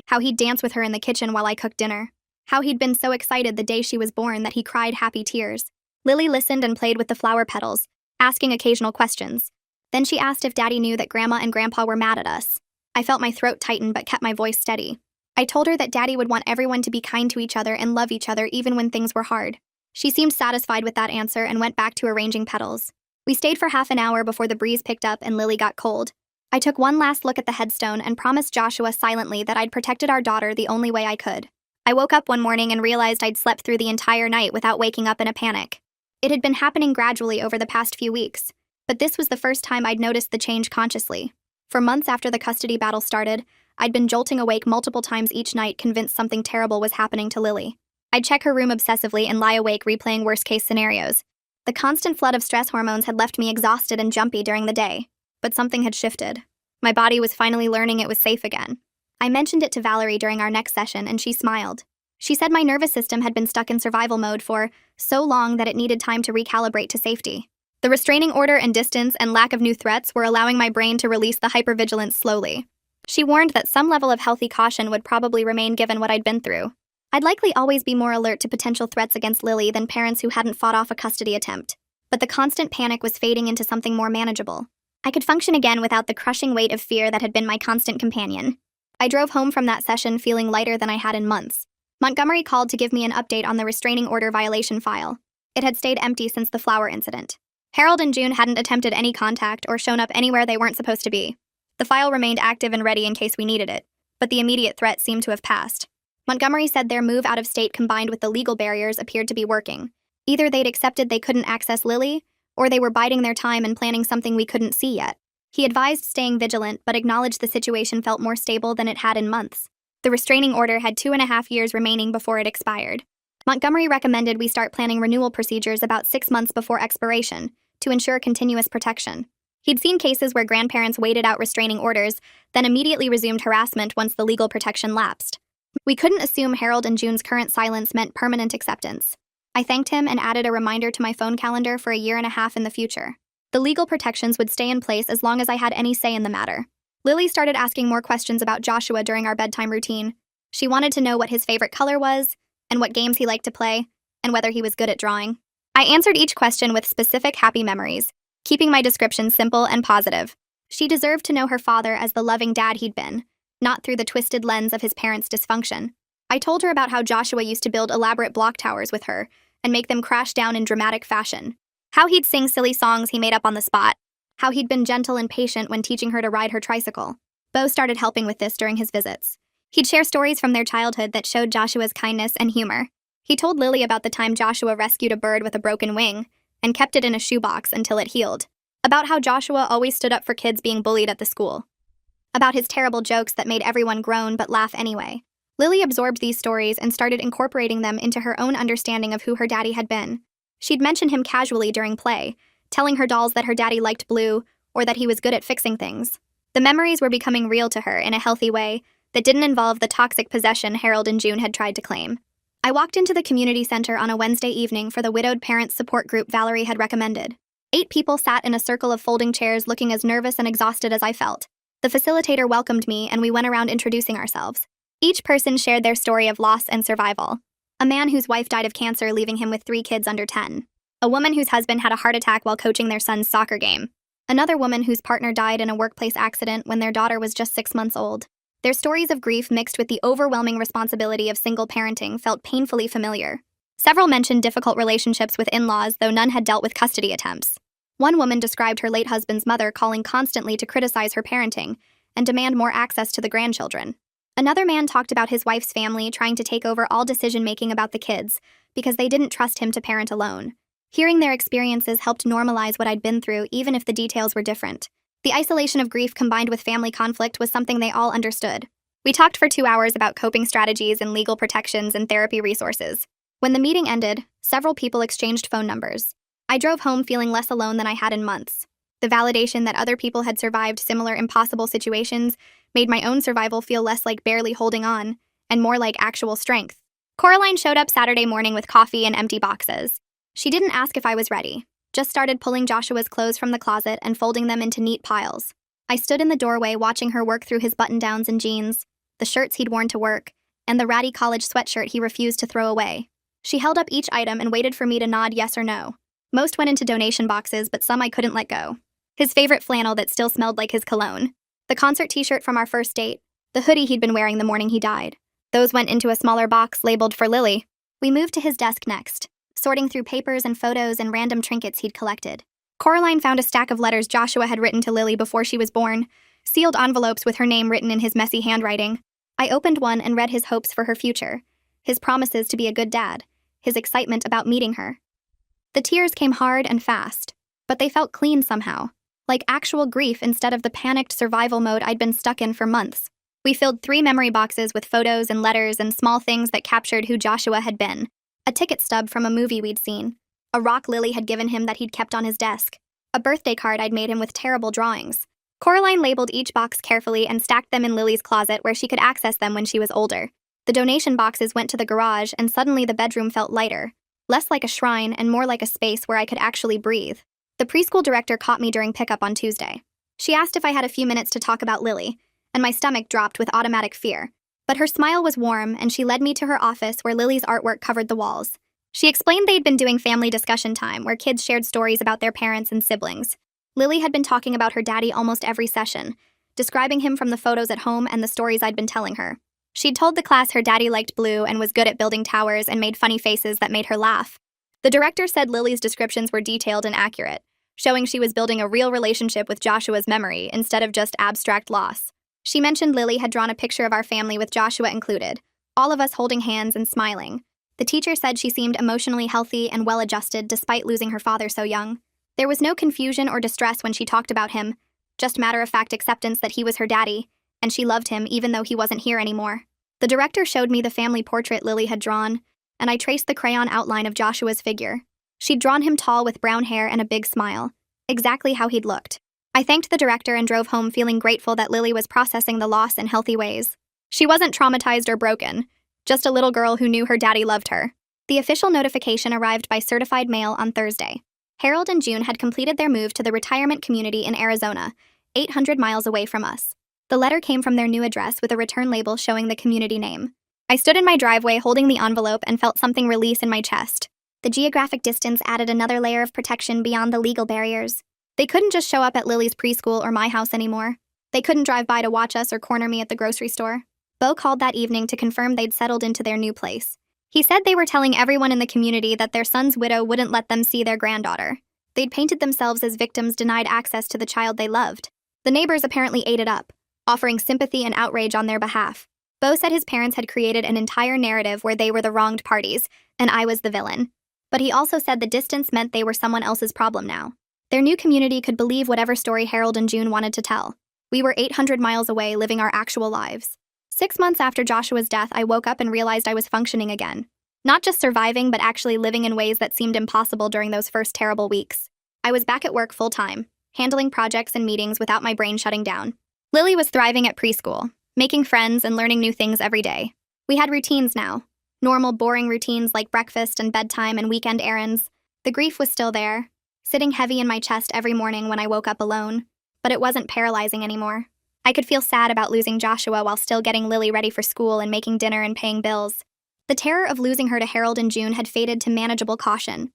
how he'd dance with her in the kitchen while I cooked dinner, how he'd been so excited the day she was born that he cried happy tears. Lily listened and played with the flower petals, asking occasional questions. Then she asked if Daddy knew that Grandma and Grandpa were mad at us. I felt my throat tighten but kept my voice steady. I told her that Daddy would want everyone to be kind to each other and love each other even when things were hard. She seemed satisfied with that answer and went back to arranging petals. We stayed for half an hour before the breeze picked up and Lily got cold. I took one last look at the headstone and promised Joshua silently that I'd protected our daughter the only way I could. I woke up one morning and realized I'd slept through the entire night without waking up in a panic. It had been happening gradually over the past few weeks, but this was the first time I'd noticed the change consciously. For months after the custody battle started, I'd been jolting awake multiple times each night, convinced something terrible was happening to Lily. I'd check her room obsessively and lie awake replaying worst-case scenarios. The constant flood of stress hormones had left me exhausted and jumpy during the day, but something had shifted. My body was finally learning it was safe again. I mentioned it to Valerie during our next session, and she smiled. She said my nervous system had been stuck in survival mode for so long that it needed time to recalibrate to safety. The restraining order and distance and lack of new threats were allowing my brain to release the hypervigilance slowly. She warned that some level of healthy caution would probably remain given what I'd been through. I'd likely always be more alert to potential threats against Lily than parents who hadn't fought off a custody attempt. But the constant panic was fading into something more manageable. I could function again without the crushing weight of fear that had been my constant companion. I drove home from that session feeling lighter than I had in months. Montgomery called to give me an update on the restraining order violation file. It had stayed empty since the flower incident. Harold and June hadn't attempted any contact or shown up anywhere they weren't supposed to be. The file remained active and ready in case we needed it, but the immediate threat seemed to have passed. Montgomery said their move out of state combined with the legal barriers appeared to be working. Either they'd accepted they couldn't access Lily, or they were biding their time and planning something we couldn't see yet. He advised staying vigilant, but acknowledged the situation felt more stable than it had in months. The restraining order had 2.5 years remaining before it expired. Montgomery recommended we start planning renewal procedures about 6 months before expiration to ensure continuous protection. He'd seen cases where grandparents waited out restraining orders, then immediately resumed harassment once the legal protection lapsed. We couldn't assume Harold and June's current silence meant permanent acceptance. I thanked him and added a reminder to my phone calendar for a year and a half in the future. The legal protections would stay in place as long as I had any say in the matter. Lily started asking more questions about Joshua during our bedtime routine. She wanted to know what his favorite color was, and what games he liked to play, and whether he was good at drawing. I answered each question with specific happy memories, keeping my description simple and positive. She deserved to know her father as the loving dad he'd been, not through the twisted lens of his parents' dysfunction. I told her about how Joshua used to build elaborate block towers with her and make them crash down in dramatic fashion. How he'd sing silly songs he made up on the spot. How he'd been gentle and patient when teaching her to ride her tricycle. Bo started helping with this during his visits. He'd share stories from their childhood that showed Joshua's kindness and humor. He told Lily about the time Joshua rescued a bird with a broken wing and kept it in a shoebox until it healed. About how Joshua always stood up for kids being bullied at the school. About his terrible jokes that made everyone groan but laugh anyway. Lily absorbed these stories and started incorporating them into her own understanding of who her daddy had been. She'd mention him casually during play, telling her dolls that her daddy liked blue or that he was good at fixing things. The memories were becoming real to her in a healthy way that didn't involve the toxic possession Harold and June had tried to claim. I walked into the community center on a Wednesday evening for the widowed parents support group Valerie had recommended. 8 people sat in a circle of folding chairs looking as nervous and exhausted as I felt. The facilitator welcomed me and we went around introducing ourselves. Each person shared their story of loss and survival. A man whose wife died of cancer, leaving him with 3 kids under 10. A woman whose husband had a heart attack while coaching their son's soccer game. Another woman whose partner died in a workplace accident when their daughter was just 6 months old. Their stories of grief mixed with the overwhelming responsibility of single parenting felt painfully familiar. Several mentioned difficult relationships with in-laws, though none had dealt with custody attempts. One woman described her late husband's mother calling constantly to criticize her parenting and demand more access to the grandchildren. Another man talked about his wife's family trying to take over all decision-making about the kids because they didn't trust him to parent alone. Hearing their experiences helped normalize what I'd been through, even if the details were different. The isolation of grief combined with family conflict was something they all understood. We talked for 2 hours about coping strategies and legal protections and therapy resources. When the meeting ended, several people exchanged phone numbers. I drove home feeling less alone than I had in months. The validation that other people had survived similar impossible situations made my own survival feel less like barely holding on, and more like actual strength. Coraline showed up Saturday morning with coffee and empty boxes. She didn't ask if I was ready, just started pulling Joshua's clothes from the closet and folding them into neat piles. I stood in the doorway watching her work through his button-downs and jeans, the shirts he'd worn to work, and the ratty college sweatshirt he refused to throw away. She held up each item and waited for me to nod yes or no. Most went into donation boxes, but some I couldn't let go. His favorite flannel that still smelled like his cologne. The concert t-shirt from our first date. The hoodie he'd been wearing the morning he died. Those went into a smaller box labeled for Lily. We moved to his desk next, sorting through papers and photos and random trinkets he'd collected. Coraline found a stack of letters Joshua had written to Lily before she was born, sealed envelopes with her name written in his messy handwriting. I opened one and read his hopes for her future, his promises to be a good dad, his excitement about meeting her. The tears came hard and fast, but they felt clean somehow, like actual grief instead of the panicked survival mode I'd been stuck in for months. We filled 3 memory boxes with photos and letters and small things that captured who Joshua had been. A ticket stub from a movie we'd seen. A rock Lily had given him that he'd kept on his desk. A birthday card I'd made him with terrible drawings. Coraline labeled each box carefully and stacked them in Lily's closet where she could access them when she was older. The donation boxes went to the garage, and suddenly the bedroom felt lighter, less like a shrine and more like a space where I could actually breathe. The preschool director caught me during pickup on Tuesday. She asked if I had a few minutes to talk about Lily, and my stomach dropped with automatic fear. But her smile was warm, and she led me to her office where Lily's artwork covered the walls. She explained they'd been doing family discussion time, where kids shared stories about their parents and siblings. Lily had been talking about her daddy almost every session, describing him from the photos at home and the stories I'd been telling her. She'd told the class her daddy liked blue and was good at building towers and made funny faces that made her laugh. The director said Lily's descriptions were detailed and accurate, showing she was building a real relationship with Joshua's memory instead of just abstract loss. She mentioned Lily had drawn a picture of our family with Joshua included, all of us holding hands and smiling. The teacher said she seemed emotionally healthy and well-adjusted despite losing her father so young. There was no confusion or distress when she talked about him, just matter-of-fact acceptance that he was her daddy, and she loved him even though he wasn't here anymore. The director showed me the family portrait Lily had drawn, and I traced the crayon outline of Joshua's figure. She'd drawn him tall with brown hair and a big smile, exactly how he'd looked. I thanked the director and drove home feeling grateful that Lily was processing the loss in healthy ways. She wasn't traumatized or broken, just a little girl who knew her daddy loved her. The official notification arrived by certified mail on Thursday. Harold and June had completed their move to the retirement community in Arizona, 800 miles away from us. The letter came from their new address with a return label showing the community name. I stood in my driveway holding the envelope and felt something release in my chest. The geographic distance added another layer of protection beyond the legal barriers. They couldn't just show up at Lily's preschool or my house anymore. They couldn't drive by to watch us or corner me at the grocery store. Bo called that evening to confirm they'd settled into their new place. He said they were telling everyone in the community that their son's widow wouldn't let them see their granddaughter. They'd painted themselves as victims denied access to the child they loved. The neighbors apparently ate it up, offering sympathy and outrage on their behalf. Bo said his parents had created an entire narrative where they were the wronged parties, and I was the villain. But he also said the distance meant they were someone else's problem now. Their new community could believe whatever story Harold and June wanted to tell. We were 800 miles away living our actual lives. 6 months after Joshua's death, I woke up and realized I was functioning again. Not just surviving, but actually living in ways that seemed impossible during those first terrible weeks. I was back at work full-time, handling projects and meetings without my brain shutting down. Lily was thriving at preschool, making friends and learning new things every day. We had routines now. Normal, boring routines like breakfast and bedtime and weekend errands. The grief was still there, sitting heavy in my chest every morning when I woke up alone. But it wasn't paralyzing anymore. I could feel sad about losing Joshua while still getting Lily ready for school and making dinner and paying bills. The terror of losing her to Harold and June had faded to manageable caution.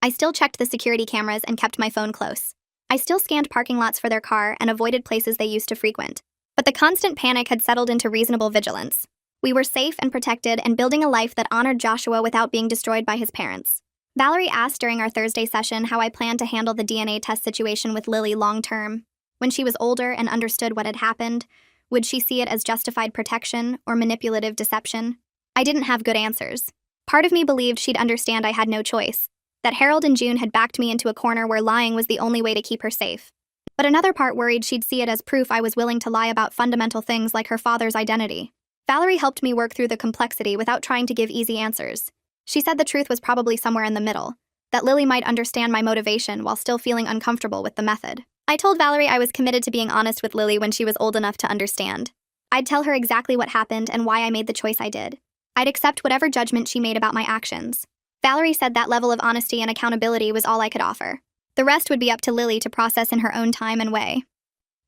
I still checked the security cameras and kept my phone close. I still scanned parking lots for their car and avoided places they used to frequent. But the constant panic had settled into reasonable vigilance. We were safe and protected and building a life that honored Joshua without being destroyed by his parents. Valerie asked during our Thursday session how I planned to handle the DNA test situation with Lily long-term. When she was older and understood what had happened, would she see it as justified protection or manipulative deception? I didn't have good answers. Part of me believed she'd understand I had no choice, that Harold and June had backed me into a corner where lying was the only way to keep her safe. But another part worried she'd see it as proof I was willing to lie about fundamental things like her father's identity. Valerie helped me work through the complexity without trying to give easy answers. She said the truth was probably somewhere in the middle, that Lily might understand my motivation while still feeling uncomfortable with the method. I told Valerie I was committed to being honest with Lily when she was old enough to understand. I'd tell her exactly what happened and why I made the choice I did. I'd accept whatever judgment she made about my actions. Valerie said that level of honesty and accountability was all I could offer. The rest would be up to Lily to process in her own time and way.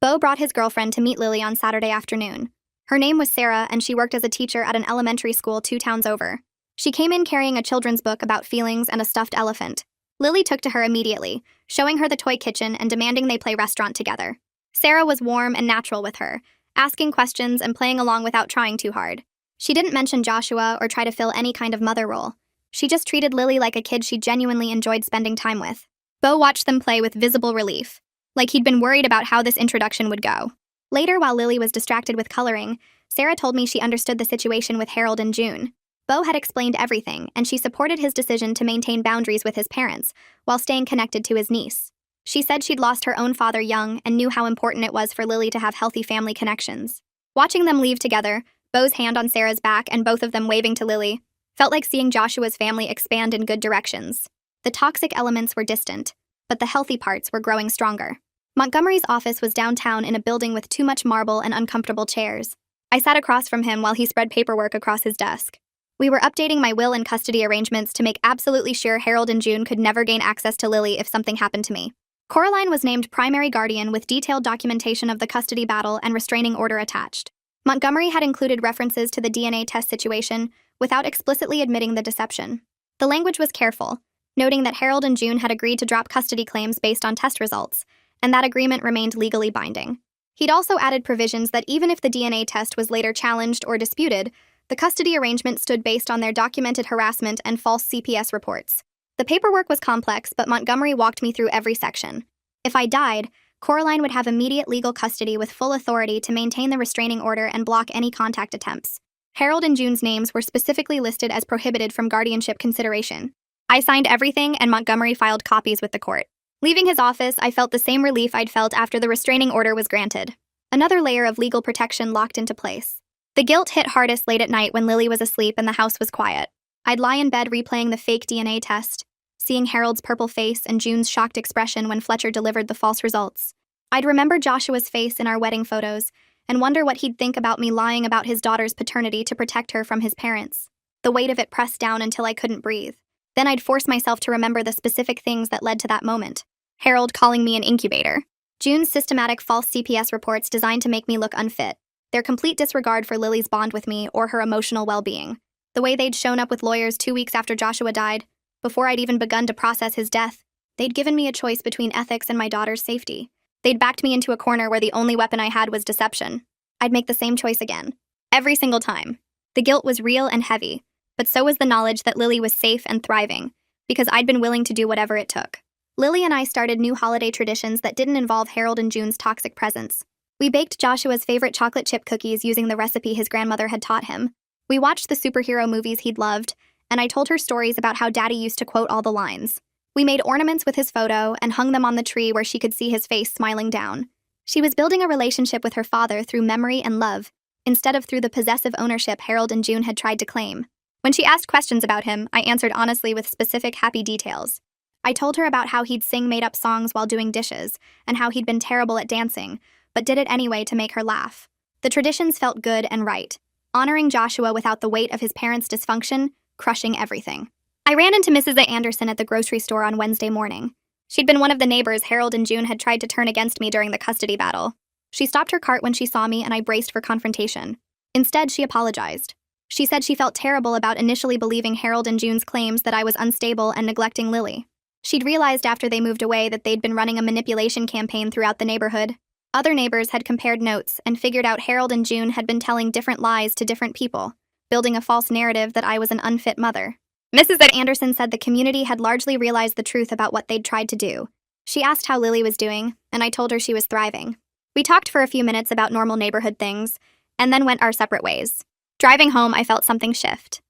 Bo brought his girlfriend to meet Lily on Saturday afternoon. Her name was Sarah, and she worked as a teacher at an elementary school 2 towns over. She came in carrying a children's book about feelings and a stuffed elephant. Lily took to her immediately, showing her the toy kitchen and demanding they play restaurant together. Sarah was warm and natural with her, asking questions and playing along without trying too hard. She didn't mention Joshua or try to fill any kind of mother role. She just treated Lily like a kid she genuinely enjoyed spending time with. Bo watched them play with visible relief, like he'd been worried about how this introduction would go. Later, while Lily was distracted with coloring, Sarah told me she understood the situation with Harold and June. Bo had explained everything, and she supported his decision to maintain boundaries with his parents, while staying connected to his niece. She said she'd lost her own father young and knew how important it was for Lily to have healthy family connections. Watching them leave together, Bo's hand on Sarah's back and both of them waving to Lily, felt like seeing Joshua's family expand in good directions. The toxic elements were distant, but the healthy parts were growing stronger. Montgomery's office was downtown in a building with too much marble and uncomfortable chairs. I sat across from him while he spread paperwork across his desk. We were updating my will and custody arrangements to make absolutely sure Harold and June could never gain access to Lily if something happened to me. Coraline was named primary guardian with detailed documentation of the custody battle and restraining order attached. Montgomery had included references to the DNA test situation without explicitly admitting the deception. The language was careful, noting that Harold and June had agreed to drop custody claims based on test results, and that agreement remained legally binding. He'd also added provisions that even if the DNA test was later challenged or disputed, the custody arrangement stood based on their documented harassment and false CPS reports. The paperwork was complex, but Montgomery walked me through every section. If I died, Coraline would have immediate legal custody with full authority to maintain the restraining order and block any contact attempts. Harold and June's names were specifically listed as prohibited from guardianship consideration. I signed everything, and Montgomery filed copies with the court. Leaving his office, I felt the same relief I'd felt after the restraining order was granted. Another layer of legal protection locked into place. The guilt hit hardest late at night when Lily was asleep and the house was quiet. I'd lie in bed replaying the fake DNA test, seeing Harold's purple face and June's shocked expression when Fletcher delivered the false results. I'd remember Joshua's face in our wedding photos and wonder what he'd think about me lying about his daughter's paternity to protect her from his parents. The weight of it pressed down until I couldn't breathe. Then I'd force myself to remember the specific things that led to that moment. Harold calling me an incubator. June's systematic false CPS reports designed to make me look unfit. Their complete disregard for Lily's bond with me or her emotional well-being. The way they'd shown up with lawyers 2 weeks after Joshua died, before I'd even begun to process his death. They'd given me a choice between ethics and my daughter's safety. They'd backed me into a corner where the only weapon I had was deception. I'd make the same choice again. Every single time. The guilt was real and heavy, but so was the knowledge that Lily was safe and thriving, because I'd been willing to do whatever it took. Lily and I started new holiday traditions that didn't involve Harold and June's toxic presence. We baked Joshua's favorite chocolate chip cookies using the recipe his grandmother had taught him. We watched the superhero movies he'd loved, and I told her stories about how Daddy used to quote all the lines. We made ornaments with his photo and hung them on the tree where she could see his face smiling down. She was building a relationship with her father through memory and love, instead of through the possessive ownership Harold and June had tried to claim. When she asked questions about him, I answered honestly with specific, happy details. I told her about how he'd sing made-up songs while doing dishes, and how he'd been terrible at dancing, but did it anyway to make her laugh. The traditions felt good and right, honoring Joshua without the weight of his parents' dysfunction, crushing everything. I ran into Mrs. Anderson at the grocery store on Wednesday morning. She'd been one of the neighbors Harold and June had tried to turn against me during the custody battle. She stopped her cart when she saw me and I braced for confrontation. Instead, she apologized. She said she felt terrible about initially believing Harold and June's claims that I was unstable and neglecting Lily. She'd realized after they moved away that they'd been running a manipulation campaign throughout the neighborhood. Other neighbors had compared notes and figured out Harold and June had been telling different lies to different people, building a false narrative that I was an unfit mother. Mrs. Anderson said the community had largely realized the truth about what they'd tried to do. She asked how Lily was doing, and I told her she was thriving. We talked for a few minutes about normal neighborhood things, and then went our separate ways. Driving home, I felt something shift.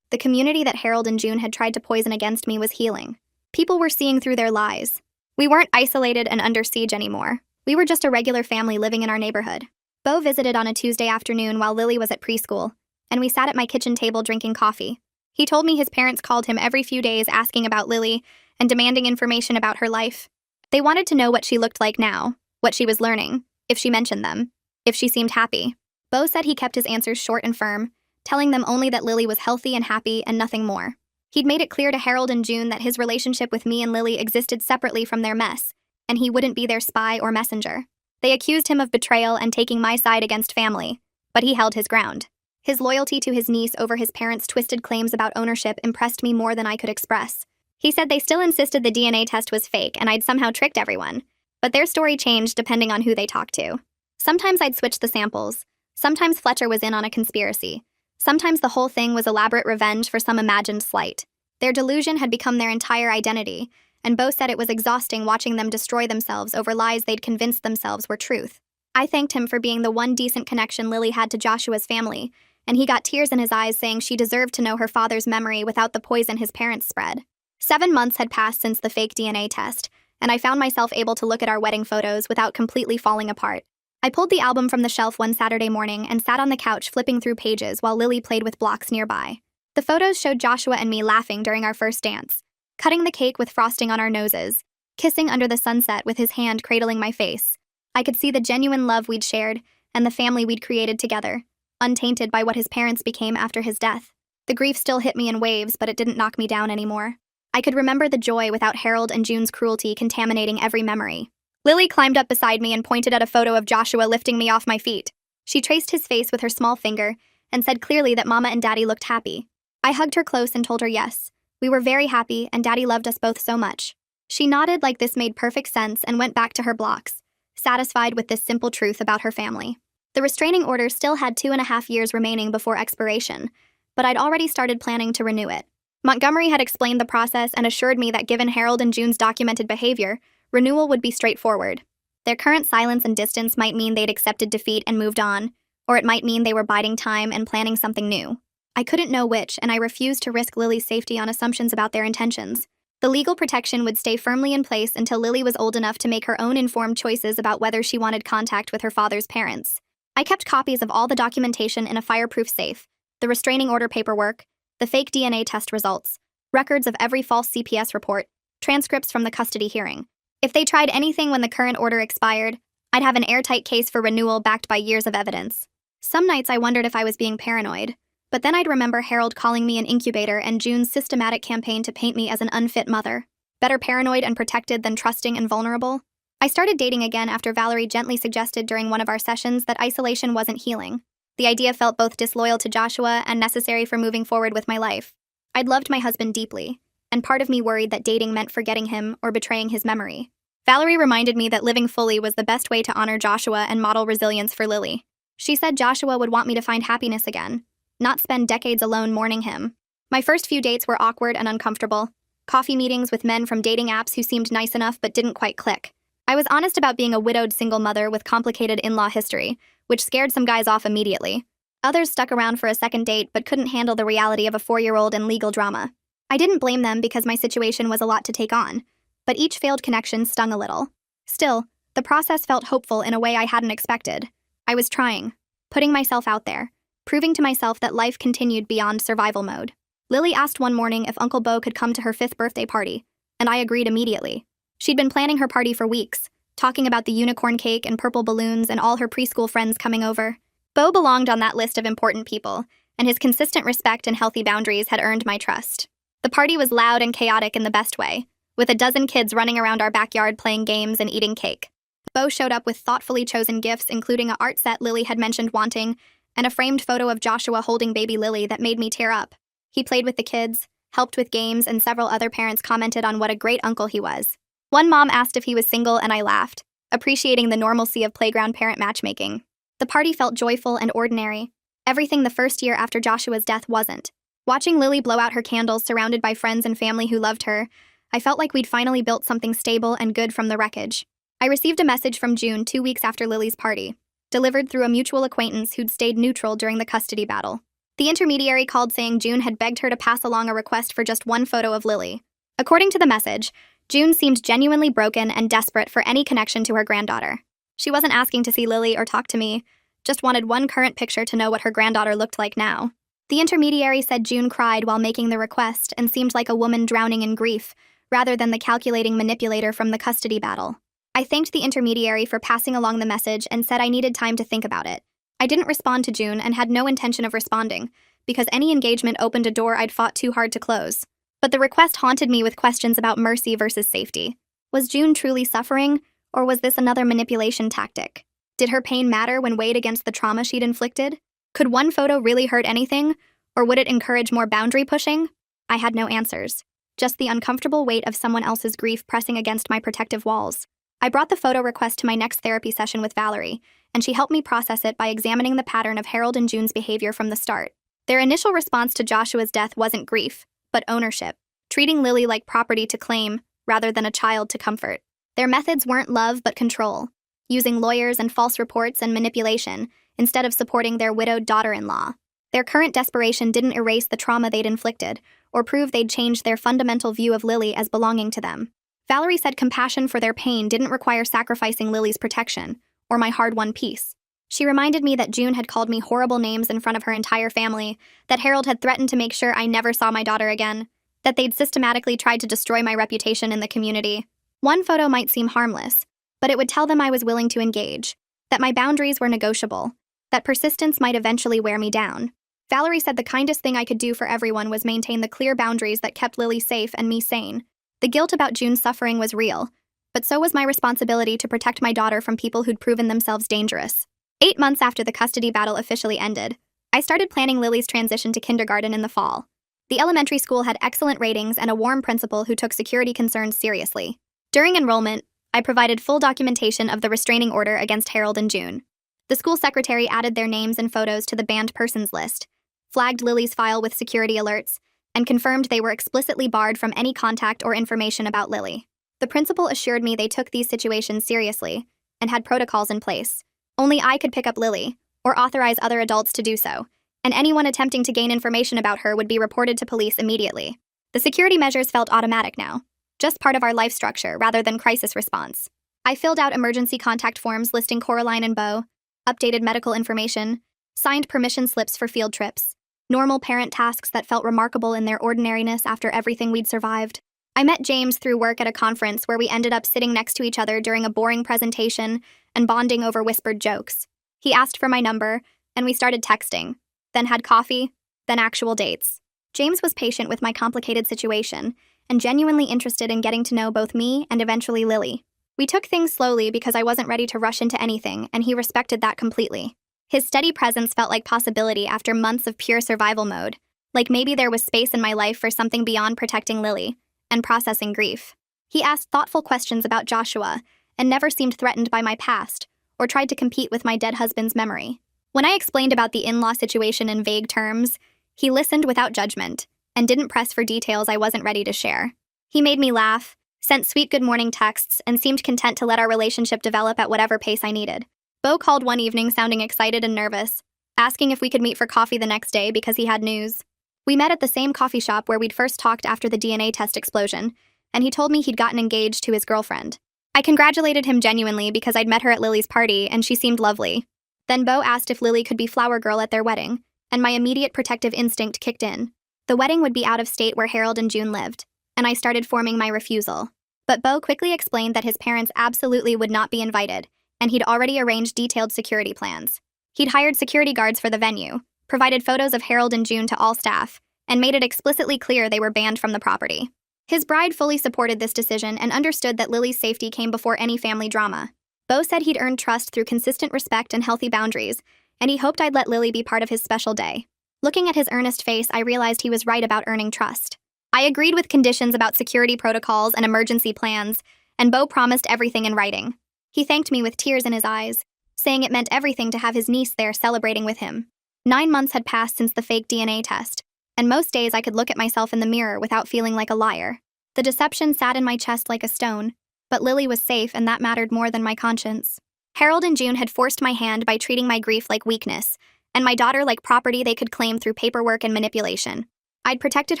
The community that Harold and June had tried to poison against me was healing. People were seeing through their lies. We weren't isolated and under siege anymore. We were just a regular family living in our neighborhood. Beau visited on a Tuesday afternoon while Lily was at preschool, and we sat at my kitchen table drinking coffee. He told me his parents called him every few days asking about Lily and demanding information about her life. They wanted to know what she looked like now, what she was learning, if she mentioned them, if she seemed happy. Beau said he kept his answers short and firm, telling them only that Lily was healthy and happy and nothing more. He'd made it clear to Harold and June that his relationship with me and Lily existed separately from their mess, and he wouldn't be their spy or messenger. They accused him of betrayal and taking my side against family, but he held his ground. His loyalty to his niece over his parents' twisted claims about ownership impressed me more than I could express. He said they still insisted the DNA test was fake and I'd somehow tricked everyone, but their story changed depending on who they talked to. Sometimes I'd switch the samples. Sometimes Fletcher was in on a conspiracy. Sometimes the whole thing was elaborate revenge for some imagined slight. Their delusion had become their entire identity, and Beau said it was exhausting watching them destroy themselves over lies they'd convinced themselves were truth. I thanked him for being the one decent connection Lily had to Joshua's family, and he got tears in his eyes saying she deserved to know her father's memory without the poison his parents spread. 7 months had passed since the fake DNA test, and I found myself able to look at our wedding photos without completely falling apart. I pulled the album from the shelf one Saturday morning and sat on the couch flipping through pages while Lily played with blocks nearby. The photos showed Joshua and me laughing during our first dance, cutting the cake with frosting on our noses, kissing under the sunset with his hand cradling my face. I could see the genuine love we'd shared and the family we'd created together, untainted by what his parents became after his death. The grief still hit me in waves, but it didn't knock me down anymore. I could remember the joy without Harold and June's cruelty contaminating every memory. Lily climbed up beside me and pointed at a photo of Joshua lifting me off my feet. She traced his face with her small finger and said clearly that Mama and Daddy looked happy. I hugged her close and told her yes. We were very happy and Daddy loved us both so much. She nodded like this made perfect sense and went back to her blocks, satisfied with this simple truth about her family. The restraining order still had 2.5 years remaining before expiration, but I'd already started planning to renew it. Montgomery had explained the process and assured me that given Harold and June's documented behavior, renewal would be straightforward. Their current silence and distance might mean they'd accepted defeat and moved on, or it might mean they were biding time and planning something new. I couldn't know which, and I refused to risk Lily's safety on assumptions about their intentions. The legal protection would stay firmly in place until Lily was old enough to make her own informed choices about whether she wanted contact with her father's parents. I kept copies of all the documentation in a fireproof safe, the restraining order paperwork, the fake DNA test results, records of every false CPS report, transcripts from the custody hearing. If they tried anything when the current order expired, I'd have an airtight case for renewal backed by years of evidence. Some nights I wondered if I was being paranoid, but then I'd remember Harold calling me an incubator and June's systematic campaign to paint me as an unfit mother. Better paranoid and protected than trusting and vulnerable. I started dating again after Valerie gently suggested during one of our sessions that isolation wasn't healing. The idea felt both disloyal to Joshua and necessary for moving forward with my life. I'd loved my husband deeply, and part of me worried that dating meant forgetting him or betraying his memory. Valerie reminded me that living fully was the best way to honor Joshua and model resilience for Lily. She said Joshua would want me to find happiness again, not spend decades alone mourning him. My first few dates were awkward and uncomfortable. Coffee meetings with men from dating apps who seemed nice enough but didn't quite click. I was honest about being a widowed single mother with complicated in-law history, which scared some guys off immediately. Others stuck around for a second date but couldn't handle the reality of a 4-year-old and legal drama. I didn't blame them because my situation was a lot to take on, but each failed connection stung a little. Still, the process felt hopeful in a way I hadn't expected. I was trying, putting myself out there, proving to myself that life continued beyond survival mode. Lily asked one morning if Uncle Bo could come to her 5th birthday party, and I agreed immediately. She'd been planning her party for weeks, talking about the unicorn cake and purple balloons and all her preschool friends coming over. Bo belonged on that list of important people, and his consistent respect and healthy boundaries had earned my trust. The party was loud and chaotic in the best way, with a dozen kids running around our backyard playing games and eating cake. Bo showed up with thoughtfully chosen gifts, including an art set Lily had mentioned wanting, and a framed photo of Joshua holding baby Lily that made me tear up. He played with the kids, helped with games, and several other parents commented on what a great uncle he was. One mom asked if he was single, and I laughed, appreciating the normalcy of playground parent matchmaking. The party felt joyful and ordinary, everything the first year after Joshua's death wasn't. Watching Lily blow out her candles surrounded by friends and family who loved her, I felt like we'd finally built something stable and good from the wreckage. I received a message from June 2 weeks after Lily's party, delivered through a mutual acquaintance who'd stayed neutral during the custody battle. The intermediary called saying June had begged her to pass along a request for just one photo of Lily. According to the message, June seemed genuinely broken and desperate for any connection to her granddaughter. She wasn't asking to see Lily or talk to me, just wanted one current picture to know what her granddaughter looked like now. The intermediary said June cried while making the request and seemed like a woman drowning in grief, rather than the calculating manipulator from the custody battle. I thanked the intermediary for passing along the message and said I needed time to think about it. I didn't respond to June and had no intention of responding, because any engagement opened a door I'd fought too hard to close. But the request haunted me with questions about mercy versus safety. Was June truly suffering, or was this another manipulation tactic? Did her pain matter when weighed against the trauma she'd inflicted? Could one photo really hurt anything, or would it encourage more boundary pushing? I had no answers, just the uncomfortable weight of someone else's grief pressing against my protective walls. I brought the photo request to my next therapy session with Valerie, and she helped me process it by examining the pattern of Harold and June's behavior from the start. Their initial response to Joshua's death wasn't grief, but ownership, treating Lily like property to claim rather than a child to comfort. Their methods weren't love but control, using lawyers and false reports and manipulation instead of supporting their widowed daughter-in-law. Their current desperation didn't erase the trauma they'd inflicted or prove they'd changed their fundamental view of Lily as belonging to them. Valerie said compassion for their pain didn't require sacrificing Lily's protection or my hard-won peace. She reminded me that June had called me horrible names in front of her entire family, that Harold had threatened to make sure I never saw my daughter again, that they'd systematically tried to destroy my reputation in the community. One photo might seem harmless, but it would tell them I was willing to engage, that my boundaries were negotiable, that persistence might eventually wear me down. Valerie said the kindest thing I could do for everyone was maintain the clear boundaries that kept Lily safe and me sane. The guilt about June's suffering was real, but so was my responsibility to protect my daughter from people who'd proven themselves dangerous. 8 months after the custody battle officially ended, I started planning Lily's transition to kindergarten in the fall. The elementary school had excellent ratings and a warm principal who took security concerns seriously. During enrollment, I provided full documentation of the restraining order against Harold and June. The school secretary added their names and photos to the banned persons list, flagged Lily's file with security alerts, and confirmed they were explicitly barred from any contact or information about Lily. The principal assured me they took these situations seriously and had protocols in place. Only I could pick up Lily, or authorize other adults to do so, and anyone attempting to gain information about her would be reported to police immediately. The security measures felt automatic now, just part of our life structure rather than crisis response. I filled out emergency contact forms listing Coraline and Bo, updated medical information, signed permission slips for field trips, normal parent tasks that felt remarkable in their ordinariness after everything we'd survived. I met James through work at a conference where we ended up sitting next to each other during a boring presentation and bonding over whispered jokes. He asked for my number, and we started texting, then had coffee, then actual dates. James was patient with my complicated situation and genuinely interested in getting to know both me and eventually Lily. We took things slowly because I wasn't ready to rush into anything, and he respected that completely. His steady presence felt like possibility after months of pure survival mode, like maybe there was space in my life for something beyond protecting Lily and processing grief. He asked thoughtful questions about Joshua and never seemed threatened by my past or tried to compete with my dead husband's memory. When I explained about the in-law situation in vague terms, he listened without judgment and didn't press for details I wasn't ready to share. He made me laugh, sent sweet good morning texts, and seemed content to let our relationship develop at whatever pace I needed. Beau called one evening sounding excited and nervous, asking if we could meet for coffee the next day because he had news. We met at the same coffee shop where we'd first talked after the DNA test explosion, and he told me he'd gotten engaged to his girlfriend. I congratulated him genuinely because I'd met her at Lily's party and she seemed lovely. Then Beau asked if Lily could be flower girl at their wedding, and my immediate protective instinct kicked in. The wedding would be out of state where Harold and June lived, and I started forming my refusal. But Beau quickly explained that his parents absolutely would not be invited, and he'd already arranged detailed security plans. He'd hired security guards for the venue, provided photos of Harold and June to all staff, and made it explicitly clear they were banned from the property. His bride fully supported this decision and understood that Lily's safety came before any family drama. Beau said he'd earned trust through consistent respect and healthy boundaries, and he hoped I'd let Lily be part of his special day. Looking at his earnest face, I realized he was right about earning trust. I agreed with conditions about security protocols and emergency plans, and Beau promised everything in writing. He thanked me with tears in his eyes, saying it meant everything to have his niece there celebrating with him. 9 months had passed since the fake DNA test, and most days I could look at myself in the mirror without feeling like a liar. The deception sat in my chest like a stone, but Lily was safe and that mattered more than my conscience. Harold and June had forced my hand by treating my grief like weakness, and my daughter like property they could claim through paperwork and manipulation. I'd protected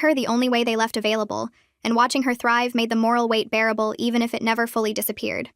her the only way they left available, and watching her thrive made the moral weight bearable even if it never fully disappeared.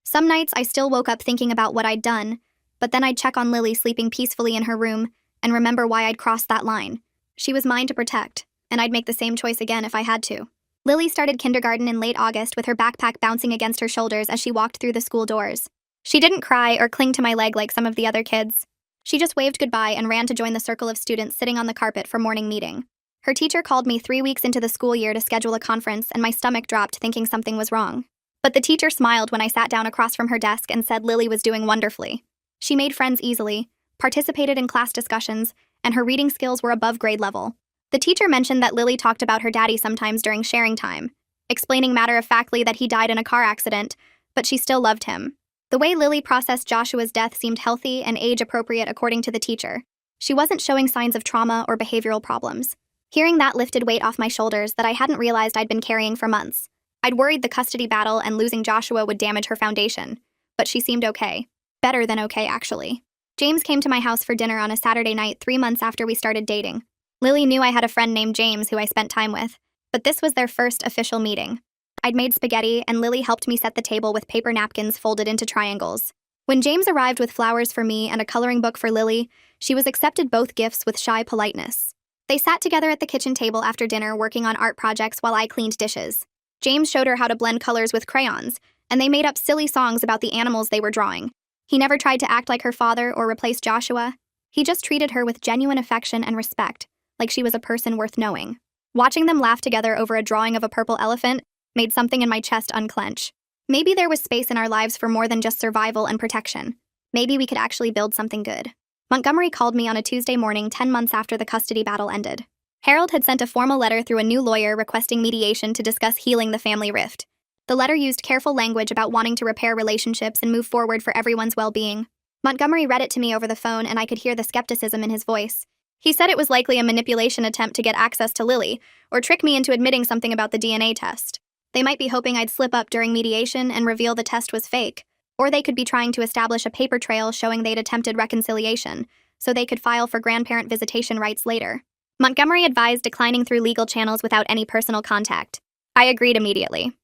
Some nights I still woke up thinking about what I'd done, but then I'd check on Lily sleeping peacefully in her room and remember why I'd crossed that line. She was mine to protect, and I'd make the same choice again if I had to. Lily started kindergarten in late August with her backpack bouncing against her shoulders as she walked through the school doors. She didn't cry or cling to my leg like some of the other kids. She just waved goodbye and ran to join the circle of students sitting on the carpet for morning meeting. Her teacher called me 3 weeks into the school year to schedule a conference, and my stomach dropped thinking something was wrong. But the teacher smiled when I sat down across from her desk and said Lily was doing wonderfully. She made friends easily, participated in class discussions, and her reading skills were above grade level. The teacher mentioned that Lily talked about her daddy sometimes during sharing time, explaining matter-of-factly that he died in a car accident, but she still loved him. The way Lily processed Joshua's death seemed healthy and age-appropriate according to the teacher. She wasn't showing signs of trauma or behavioral problems. Hearing that lifted weight off my shoulders that I hadn't realized I'd been carrying for months. I'd worried the custody battle and losing Joshua would damage her foundation, but she seemed okay. Better than okay, actually. James came to my house for dinner on a Saturday night 3 months after we started dating. Lily knew I had a friend named James who I spent time with, but this was their first official meeting. I'd made spaghetti, and Lily helped me set the table with paper napkins folded into triangles. When James arrived with flowers for me and a coloring book for Lily, she was accepted both gifts with shy politeness. They sat together at the kitchen table after dinner working on art projects while I cleaned dishes. James showed her how to blend colors with crayons, and they made up silly songs about the animals they were drawing. He never tried to act like her father or replace Joshua. He just treated her with genuine affection and respect, like she was a person worth knowing. Watching them laugh together over a drawing of a purple elephant made something in my chest unclench. Maybe there was space in our lives for more than just survival and protection. Maybe we could actually build something good. Montgomery called me on a Tuesday morning 10 months after the custody battle ended. Harold had sent a formal letter through a new lawyer requesting mediation to discuss healing the family rift. The letter used careful language about wanting to repair relationships and move forward for everyone's well-being. Montgomery read it to me over the phone, and I could hear the skepticism in his voice. He said it was likely a manipulation attempt to get access to Lily, or trick me into admitting something about the DNA test. They might be hoping I'd slip up during mediation and reveal the test was fake, or they could be trying to establish a paper trail showing they'd attempted reconciliation, so they could file for grandparent visitation rights later. Montgomery advised declining through legal channels without any personal contact. I agreed immediately.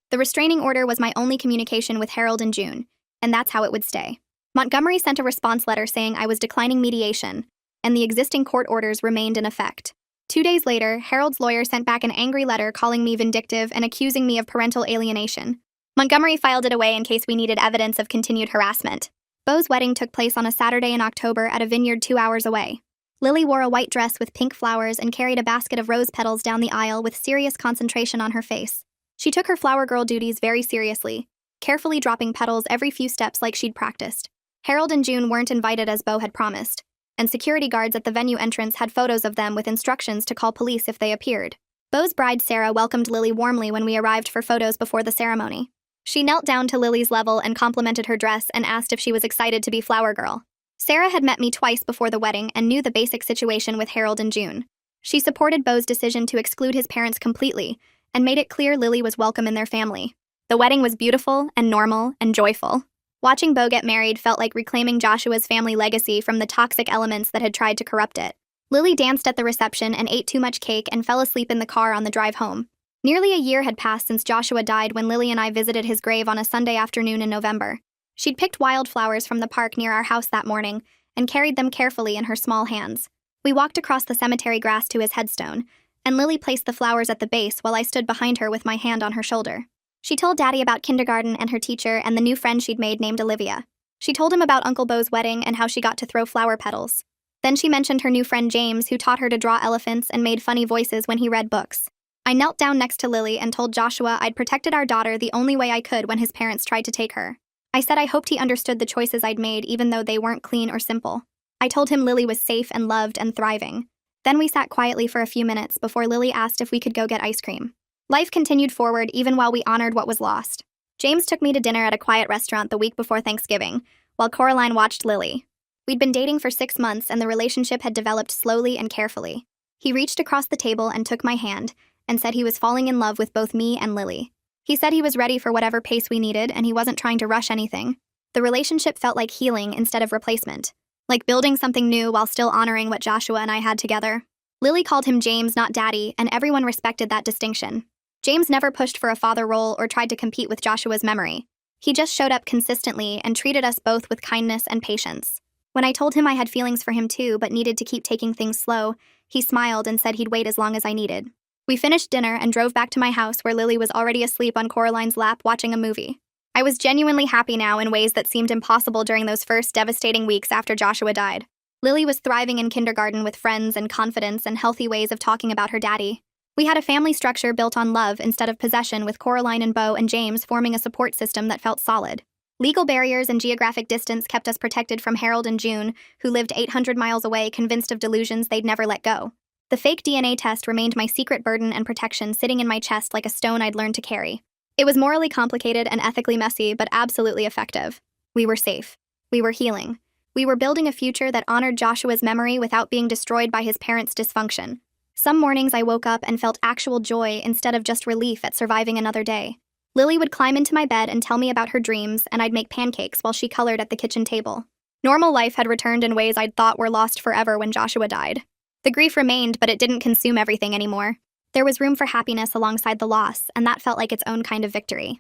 The restraining order was my only communication with Harold and June, and that's how it would stay. Montgomery sent a response letter saying I was declining mediation, and the existing court orders remained in effect. 2 days later, Harold's lawyer sent back an angry letter calling me vindictive and accusing me of parental alienation. Montgomery filed it away in case we needed evidence of continued harassment. Beau's wedding took place on a Saturday in October at a vineyard 2 hours away. Lily wore a white dress with pink flowers and carried a basket of rose petals down the aisle with serious concentration on her face. She took her flower girl duties very seriously, carefully dropping petals every few steps like she'd practiced. Harold and June weren't invited as Beau had promised, and security guards at the venue entrance had photos of them with instructions to call police if they appeared. Beau's bride Sarah welcomed Lily warmly when we arrived for photos before the ceremony. She knelt down to Lily's level and complimented her dress and asked if she was excited to be flower girl. Sarah had met me twice before the wedding and knew the basic situation with Harold and June. She supported Beau's decision to exclude his parents completely and made it clear Lily was welcome in their family. The wedding was beautiful and normal and joyful. Watching Beau get married felt like reclaiming Joshua's family legacy from the toxic elements that had tried to corrupt it. Lily danced at the reception and ate too much cake and fell asleep in the car on the drive home. Nearly a year had passed since Joshua died when Lily and I visited his grave on a Sunday afternoon in November. She'd picked wildflowers from the park near our house that morning and carried them carefully in her small hands. We walked across the cemetery grass to his headstone, and Lily placed the flowers at the base while I stood behind her with my hand on her shoulder. She told Daddy about kindergarten and her teacher and the new friend she'd made named Olivia. She told him about Uncle Beau's wedding and how she got to throw flower petals. Then she mentioned her new friend James, who taught her to draw elephants and made funny voices when he read books. I knelt down next to Lily and told Joshua I'd protected our daughter the only way I could when his parents tried to take her. I said I hoped he understood the choices I'd made even though they weren't clean or simple. I told him Lily was safe and loved and thriving. Then we sat quietly for a few minutes before Lily asked if we could go get ice cream. Life continued forward even while we honored what was lost. James took me to dinner at a quiet restaurant the week before Thanksgiving, while Coraline watched Lily. We'd been dating for 6 months and the relationship had developed slowly and carefully. He reached across the table and took my hand and said he was falling in love with both me and Lily. He said he was ready for whatever pace we needed and he wasn't trying to rush anything. The relationship felt like healing instead of replacement, like building something new while still honoring what Joshua and I had together. Lily called him James, not Daddy, and everyone respected that distinction. James never pushed for a father role or tried to compete with Joshua's memory. He just showed up consistently and treated us both with kindness and patience. When I told him I had feelings for him too but needed to keep taking things slow, he smiled and said he'd wait as long as I needed. We finished dinner and drove back to my house where Lily was already asleep on Coraline's lap watching a movie. I was genuinely happy now in ways that seemed impossible during those first devastating weeks after Joshua died. Lily was thriving in kindergarten with friends and confidence and healthy ways of talking about her daddy. We had a family structure built on love instead of possession, with Coraline and Beau and James forming a support system that felt solid. Legal barriers and geographic distance kept us protected from Harold and June, who lived 800 miles away, convinced of delusions they'd never let go. The fake DNA test remained my secret burden and protection, sitting in my chest like a stone I'd learned to carry. It was morally complicated and ethically messy, but absolutely effective. We were safe. We were healing. We were building a future that honored Joshua's memory without being destroyed by his parents' dysfunction. Some mornings I woke up and felt actual joy instead of just relief at surviving another day. Lily would climb into my bed and tell me about her dreams, and I'd make pancakes while she colored at the kitchen table. Normal life had returned in ways I'd thought were lost forever when Joshua died. The grief remained, but it didn't consume everything anymore. There was room for happiness alongside the loss, and that felt like its own kind of victory.